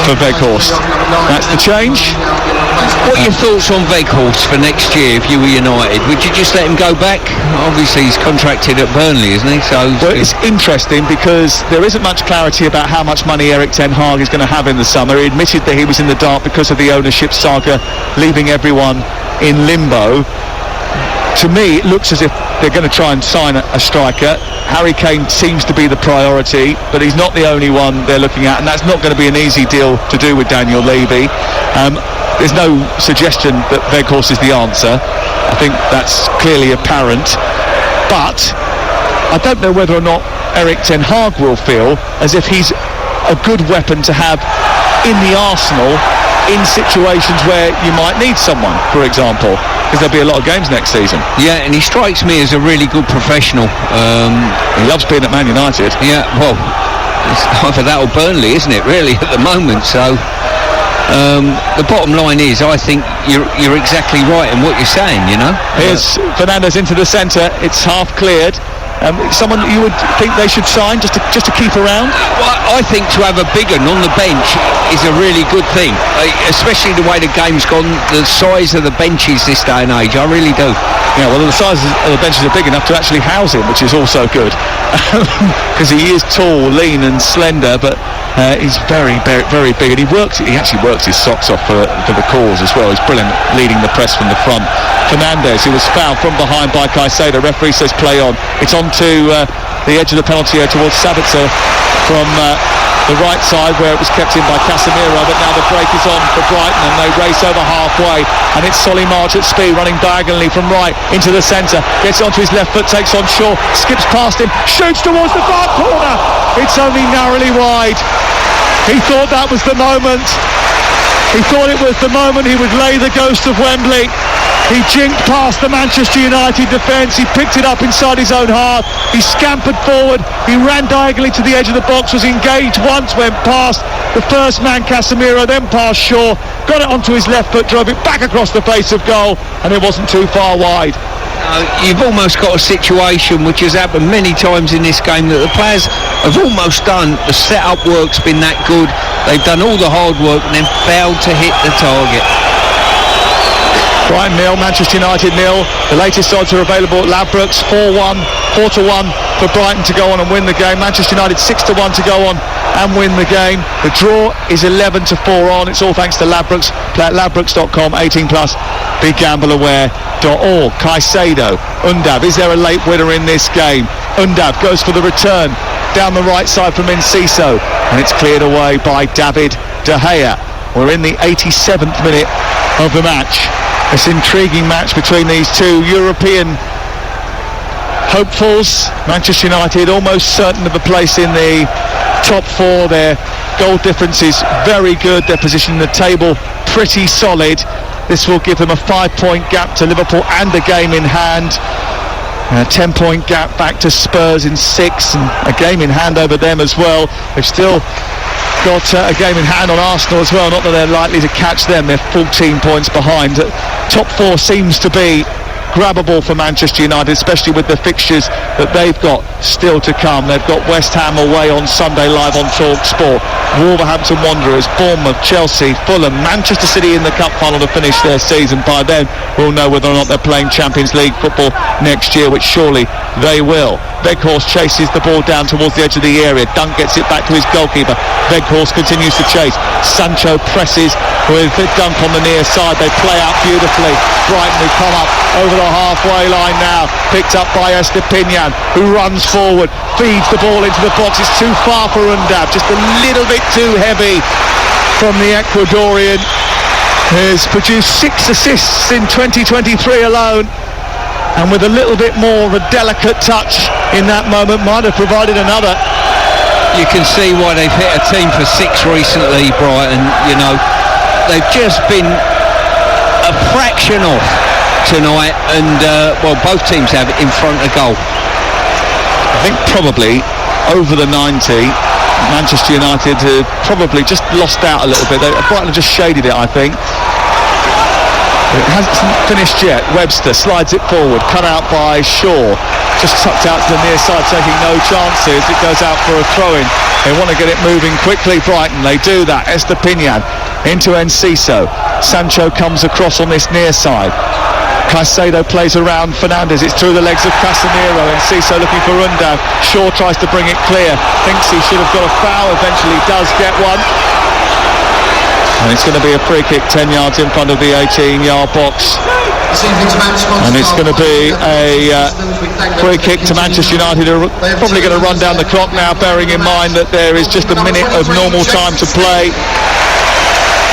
for Weghorst. That's the change. What are your thoughts on Weghorst for next year if you were United? Would you just let him go back? Obviously he's contracted at Burnley, isn't he? So well, it's interesting because there isn't much clarity about how much money Erik ten Hag is going to have in the summer. He admitted that he was in the dark because of the ownership saga, leaving everyone in limbo. To me, it looks as if they're going to try and sign a striker. Harry Kane seems to be the priority, but he's not the only one they're looking at, and that's not going to be an easy deal to do with Daniel Levy. There's no suggestion that Weghorst is the answer. I think that's clearly apparent. But I don't know whether or not Erik ten Hag will feel as if he's a good weapon to have in the arsenal in situations where you might need someone, for example, because there'll be a lot of games next season. Yeah, and he strikes me as a really good professional. He loves being at Man United. Yeah, well, it's either that or Burnley, isn't it, really, at the moment? So the bottom line is, I think you're exactly right in what you're saying, you know. Here's Fernandes into the centre. It's half cleared. Someone you would think they should sign just to keep around? Well, I think to have a big one on the bench is a really good thing, especially the way the game's gone, the size of the benches this day and age. I really do. Yeah, well, the size of the benches are big enough to actually house him, which is also good, because he is tall, lean and slender, but he's very, very, very big, and he actually works his socks off for the cause as well. He's brilliant leading the press from the front. Fernandes, who was fouled from behind by Caicedo, referee says play on. It's on to the edge of the penalty area towards Sabitzer from the right side, where it was kept in by Casemiro, but now the break is on for Brighton and they race over halfway, and it's Solly March at speed, running diagonally from right into the centre, gets onto his left foot, takes on Shaw, skips past him, shoots towards the far corner. It's only narrowly wide. He thought that was the moment. He thought it was the moment he would lay the ghost of Wembley. He jinked past the Manchester United defence. He picked it up inside his own half. He scampered forward. He ran diagonally to the edge of the box, was engaged once, went past the first man, Casemiro, then past Shaw, got it onto his left foot, drove it back across the face of goal, and it wasn't too far wide. You've almost got a situation which has happened many times in this game, that the players have almost done, the set-up work's been that good, they've done all the hard work and then failed to hit the target. Brighton 0, Manchester United 0. The latest odds are available at Ladbrokes, 4-1 for Brighton to go on and win the game. Manchester United 6-1 to go on and win the game. The draw is 11-4 on. It's all thanks to Ladbrokes. Play at ladbrokes.com, 18+, begambleaware.org. Caicedo, Undav, is there a late winner in this game? Undav goes for the return down the right side from Enciso, and it's cleared away by David De Gea. We're in the 87th minute of the match. This intriguing match between these two European hopefuls. Manchester United almost certain of a place in the top four. Their goal difference is very good. Their position in the table pretty solid. This will give them a 5-point gap to Liverpool and a game in hand. A 10-point gap back to Spurs in 6, and a game in hand over them as well. They've still got a game in hand on Arsenal as well, not that they're likely to catch them. They're 14 points behind. Top four seems to be grabbable for Manchester United, especially with the fixtures that they've got still to come. They've got West Ham away on Sunday live on Talk Sport, Wolverhampton Wanderers, Bournemouth, Chelsea, Fulham, Manchester City in the cup final to finish their season. By then we'll know whether or not they're playing Champions League football next year, which surely they will. Weghorst chases the ball down towards the edge of the area. Dunk gets it back to his goalkeeper. Weghorst continues to chase. Sancho presses with Dunk on the near side. They play out beautifully. Brighton who come up over the halfway line now, picked up by Estepinian, who runs forward, feeds the ball into the box. It's too far for Undav, just a little bit too heavy from the Ecuadorian, who's produced 6 assists in 2023 alone, and with a little bit more of a delicate touch in that moment might have provided another. You can see why they've hit a team for 6 recently, Brighton. You know, they've just been a fraction off tonight, and well, both teams have in front of goal. I think probably over the 90, Manchester United have probably just lost out a little bit. Brighton have just shaded it, I think. It hasn't finished yet. Webster slides it forward, cut out by Shaw, just tucked out to the near side, taking no chances. It goes out for a throw-in. They want to get it moving quickly, Brighton. They do that. Estepinian into Enciso. Sancho comes across on this near side. Caicedo plays around Fernandes. It's through the legs of Casemiro. Enciso looking for Undav. Shaw tries to bring it clear. Thinks he should have got a foul. Eventually does get one. And it's going to be a free kick 10 yards in front of the 18-yard box. And it's going to be a free kick to Manchester United, who are probably going to run down the clock now, bearing in mind that there is just a minute of normal time to play.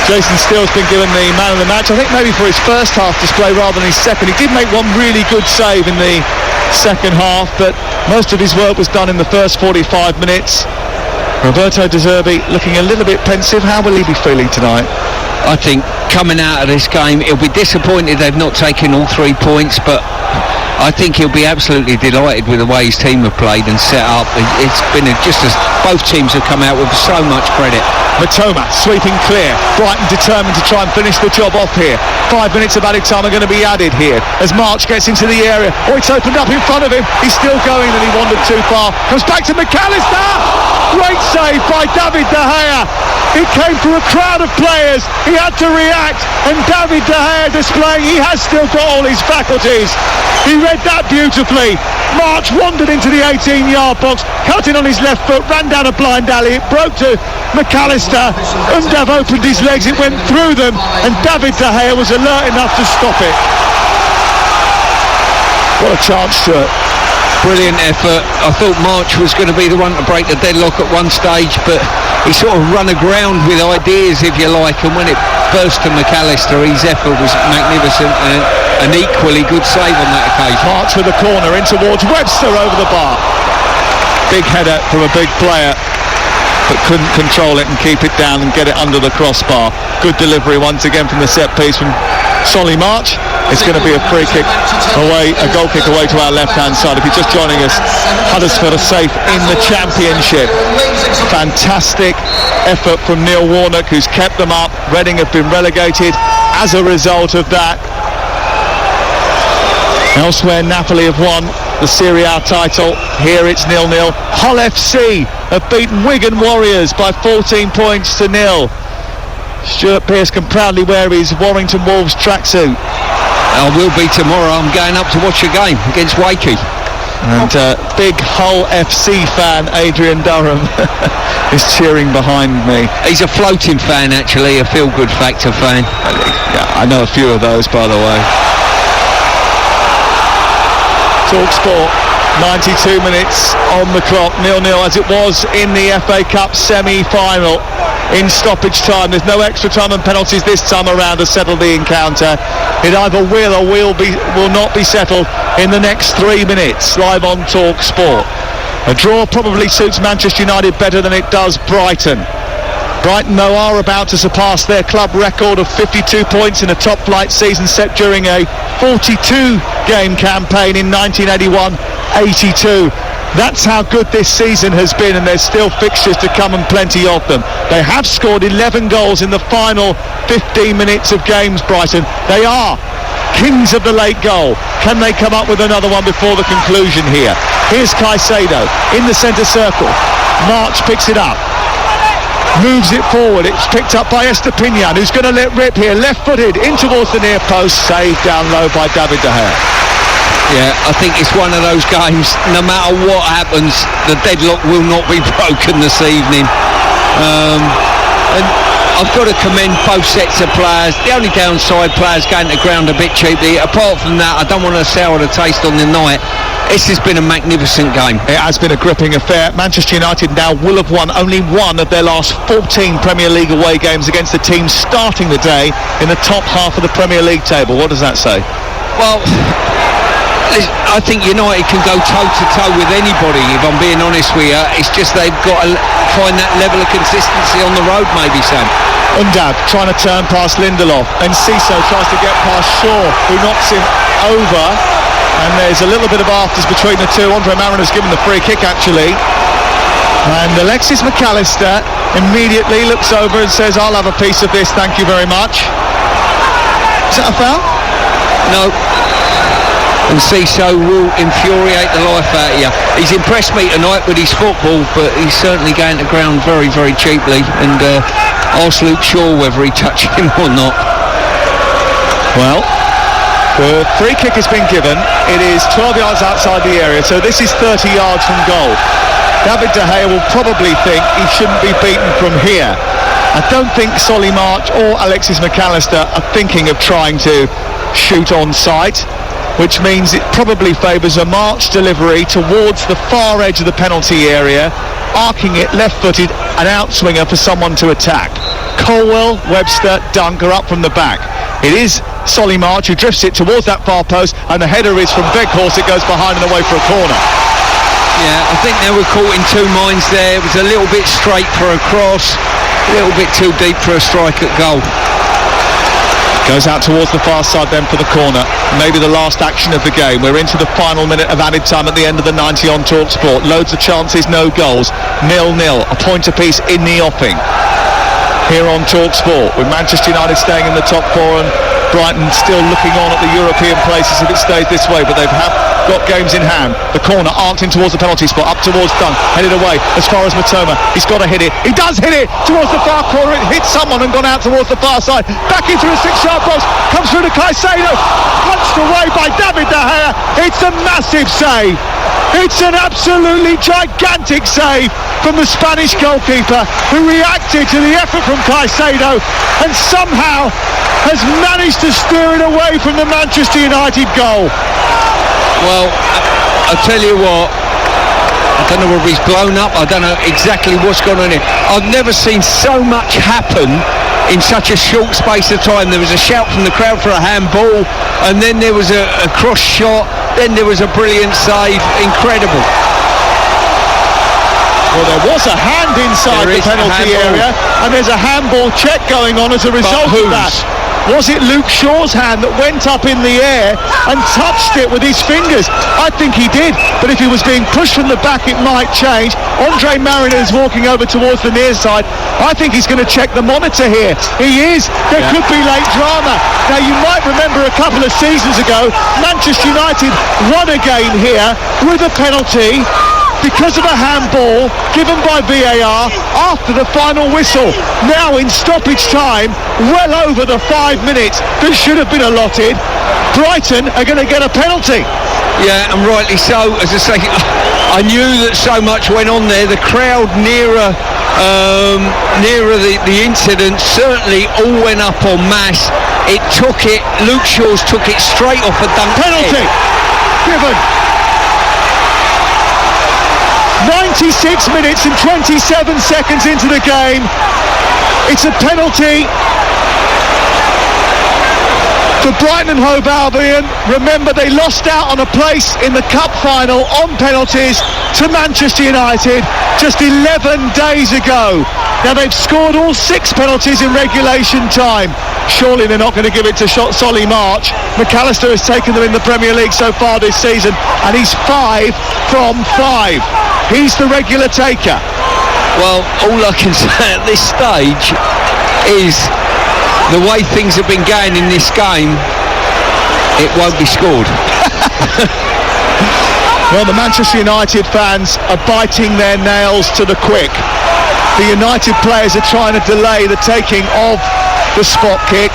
Jason Steele's been given the man of the match, I think maybe for his first half display rather than his second. He did make one really good save in the second half, but most of his work was done in the first 45 minutes. Roberto De Zerbi looking a little bit pensive. How will he be feeling tonight? I think coming out of this game, he'll be disappointed they've not taken all 3 points, but I think he'll be absolutely delighted with the way his team have played and set up. It's been just as both teams have come out with so much credit. Matoma sweeping clear. Brighton determined to try and finish the job off here. 5 minutes of added time are going to be added here as March gets into the area. Oh, it's opened up in front of him. He's still going, and he wandered too far. Comes back to McAllister. Great save by David De Gea. It came through a crowd of players. He had to react, and David De Gea displaying he has still got all his faculties. He read that beautifully. March wandered into the 18-yard box, cut in on his left foot, ran down a blind alley. It broke to McAllister. Undav opened his legs, it went through them, and David De Gea was alert enough to stop it. What a chance, Stuart. Brilliant effort. I thought March was going to be the one to break the deadlock at one stage, but he sort of run aground with ideas, if you like, and when it burst to McAllister, his effort was magnificent, and an equally good save on that occasion. March with the corner in towards Webster over the bar. Big header from a big player, but couldn't control it and keep it down and get it under the crossbar. Good delivery once again from the set piece from Solly March. It's going to be a free kick away, a goal kick away to our left-hand side. If you're just joining us, Huddersfield are safe in the Championship. Fantastic effort from Neil Warnock, who's kept them up. Reading have been relegated as a result of that. Elsewhere, Napoli have won the Serie A title. Here it's 0-0. Hull FC have beaten Wigan Warriors by 14 points to 0. Stuart Pearce can proudly wear his Warrington Wolves tracksuit. I will be tomorrow. I'm going up to watch a game against Wakey. And big Hull FC fan Adrian Durham is cheering behind me. He's a floating fan, actually, a feel-good factor fan. Yeah, I know a few of those, by the way. TalkSport, 92 minutes on the clock, 0-0 as it was in the FA Cup semi-final. In stoppage time, there's no extra time and penalties this time around to settle the encounter. It either will or will not be settled in the next 3 minutes. Live on TalkSport. A draw probably suits Manchester United better than it does Brighton. Brighton, though, are about to surpass their club record of 52 points in a top-flight season set during a 42-game campaign in 1981-82. That's how good this season has been, and there's still fixtures to come and plenty of them. They have scored 11 goals in the final 15 minutes of games, Brighton. They are kings of the late goal. Can they come up with another one before the conclusion here? Here's Caicedo in the centre circle. March picks it up. Moves it forward. It's picked up by Estepinian, who's going to let rip here. Left-footed in towards the near post. Saved down low by David De Gea. Yeah, I think it's one of those games, no matter what happens, the deadlock will not be broken this evening. And I've got to commend both sets of players. The only downside, players going to ground a bit cheaply. Apart from that, I don't want to sour the taste on the night. This has been a magnificent game. It has been a gripping affair. Manchester United now will have won only one of their last 14 Premier League away games against the teams starting the day in the top half of the Premier League table. What does that say? Well, I think United can go toe-to-toe with anybody, if I'm being honest with you. It's just they've got to find that level of consistency on the road, maybe, Sam. Undav trying to turn past Lindelof, and Ciso tries to get past Shaw, who knocks him over, and there's a little bit of afters between the two. Andre Mariner's given the free kick, actually, and Alexis McAllister immediately looks over and says, I'll have a piece of this, thank you very much. Is that a foul? No. And Ciso will infuriate the life out of you. He's impressed me tonight with his football, but he's certainly going to ground very, very cheaply, and ask Luke Shaw whether he touched him or not. Well, the free kick has been given. It is 12 yards outside the area, so this is 30 yards from goal. David De Gea will probably think he shouldn't be beaten from here. I don't think Solly March or Alexis McAllister are thinking of trying to shoot on sight, which means it probably favours a March delivery towards the far edge of the penalty area, arcing it left-footed, an outswinger for someone to attack. Colwell, Webster, Dunk are up from the back. It is Solly March who drifts it towards that far post, and the header is from Weghorst. It goes behind and away for a corner. Yeah, I think they were caught in two minds there. It was a little bit straight for a cross, a little bit too deep for a strike at goal. Goes out towards the far side then for the corner. Maybe the last action of the game. We're into the final minute of added time at the end of the 90 on TalkSport. Loads of chances, no goals. 0-0. A point apiece in the offing. Here on TalkSport, with Manchester United staying in the top four and Brighton still looking on at the European places if it stays this way. But they've had got games in hand. The corner arced in towards the penalty spot, up towards Dunk, headed away as far as Matoma. He's got to hit it. He does hit it towards the far corner. It hit someone and gone out towards the far side. Back into a 6-yard box. Comes through to Caicedo. Punched away by David De Gea. It's a massive save. It's an absolutely gigantic save from the Spanish goalkeeper, who reacted to the effort from Caicedo and somehow has managed to steer it away from the Manchester United goal. Well, I'll tell you what, I don't know whether he's blown up, I don't know exactly what's gone on here. I've never seen so much happen in such a short space of time. There was a shout from the crowd for a handball, and then there was a cross shot, then there was a brilliant save. Incredible. Well, there was a hand inside the penalty area, and there's a handball check going on as a result of that. Was it Luke Shaw's hand that went up in the air and touched it with his fingers? I think he did, but if he was being pushed from the back, it might change. Andre Mariner is walking over towards the near side. I think he's going to check the monitor here. He is. There could be late drama. Now, you might remember a couple of seasons ago, Manchester United won a game here with a penalty because of a handball given by VAR after the final whistle. Now in stoppage time, well over the 5 minutes that should have been allotted, Brighton are going to get a penalty. Yeah, and rightly so. As I say, I knew that so much went on there. The crowd nearer the incident certainly all went up en masse. Luke Shaw's took it straight off a dunk. Penalty given. 96 minutes and 27 seconds into the game. It's a penalty for Brighton and Hove Albion. Remember, they lost out on a place in the cup final on penalties to Manchester United just 11 days ago. Now they've scored all 6 penalties in regulation time. Surely they're not going to give it to Solly March. McAllister has taken them in the Premier League so far this season, and he's 5 from 5. He's the regular taker. Well, all I can say at this stage is the way things have been going in this game, it won't be scored. Well, the Manchester United fans are biting their nails to the quick. The United players are trying to delay the taking of the spot kick.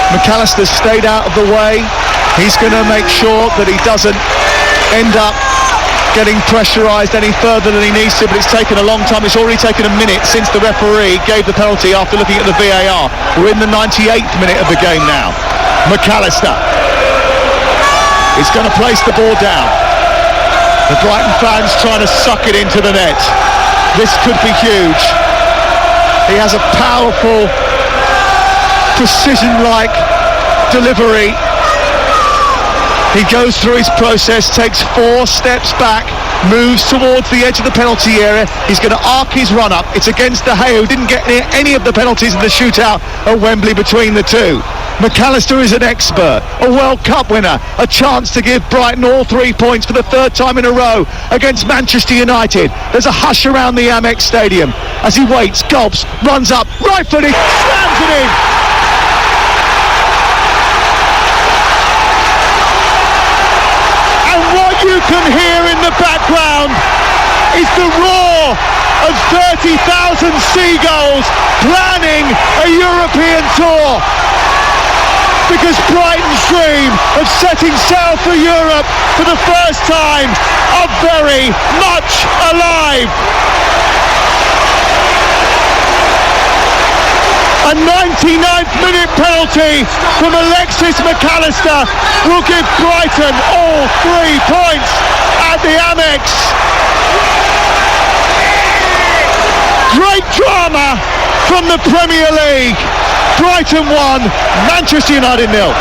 McAllister's stayed out of the way. He's going to make sure that he doesn't end up getting pressurised any further than he needs to, but it's taken a long time. It's already taken a minute since the referee gave the penalty after looking at the VAR. We're in the 98th minute of the game now. McAllister is going to place the ball down. The Brighton fans trying to suck it into the net. This could be huge. He has a powerful, precision-like delivery. He goes through his process, takes 4 steps back, moves towards the edge of the penalty area. He's going to arc his run up. It's against De Gea, who didn't get near any of the penalties in the shootout at Wembley between the two. McAllister is an expert, a World Cup winner, a chance to give Brighton all 3 points for the 3rd time in a row against Manchester United. There's a hush around the Amex Stadium as he waits, gulps, runs up, right-footed, slams it in. You can hear in the background is the roar of 30,000 seagulls planning a European tour, because Brighton's dream of setting sail for Europe for the first time are very much alive. A 99th minute penalty from Alexis McAllister will give Brighton all 3 points at the Amex. Great drama from the Premier League. Brighton 1, Manchester United 0.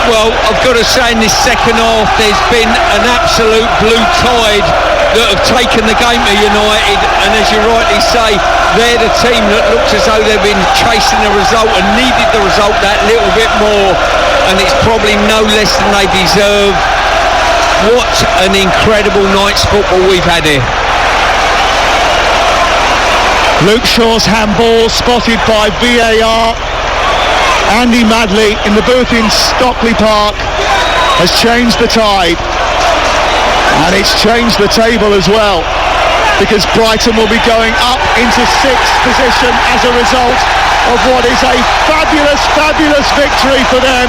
Well, I've got to say, in this second half, there's been an absolute blue tide that have taken the game to United, and as you rightly say, they're the team that looks as though they've been chasing the result and needed the result that little bit more, and it's probably no less than they deserve. What an incredible night's football we've had here. Luke Shaw's handball spotted by VAR. Andy Madley in the booth in Stockley Park has changed the tide. And it's changed the table as well, because Brighton will be going up into 6th position as a result of what is a fabulous victory for them.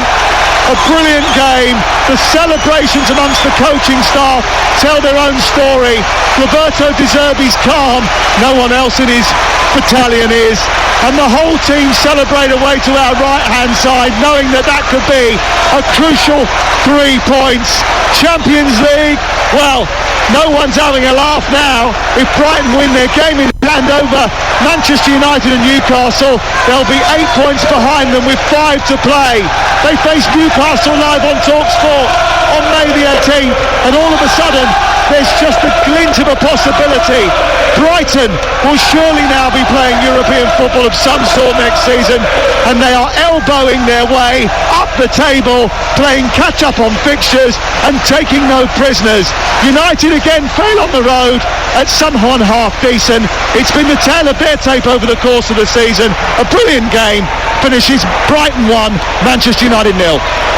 A brilliant game. The celebrations amongst the coaching staff tell their own story. Roberto De Zerbi's calm. No one else in his battalion is. And the whole team celebrate away to our right-hand side, knowing that that could be a crucial 3 points. Champions League, well, no one's having a laugh now. If Brighton win their game in hand over Manchester United and Newcastle, they'll be 8 points behind them with 5 to play. They face Newcastle live on TalkSport on May the 18th, and all of a sudden there's just a glint of a possibility. Brighton will surely now be playing European football of some sort next season, and they are elbowing their way up the table, playing catch-up on fixtures and taking no prisoners. United again fail on the road at somehow half decent. It's been the tale of their tape over the course of the season. A brilliant game. Finishes Brighton 1, Manchester United 0.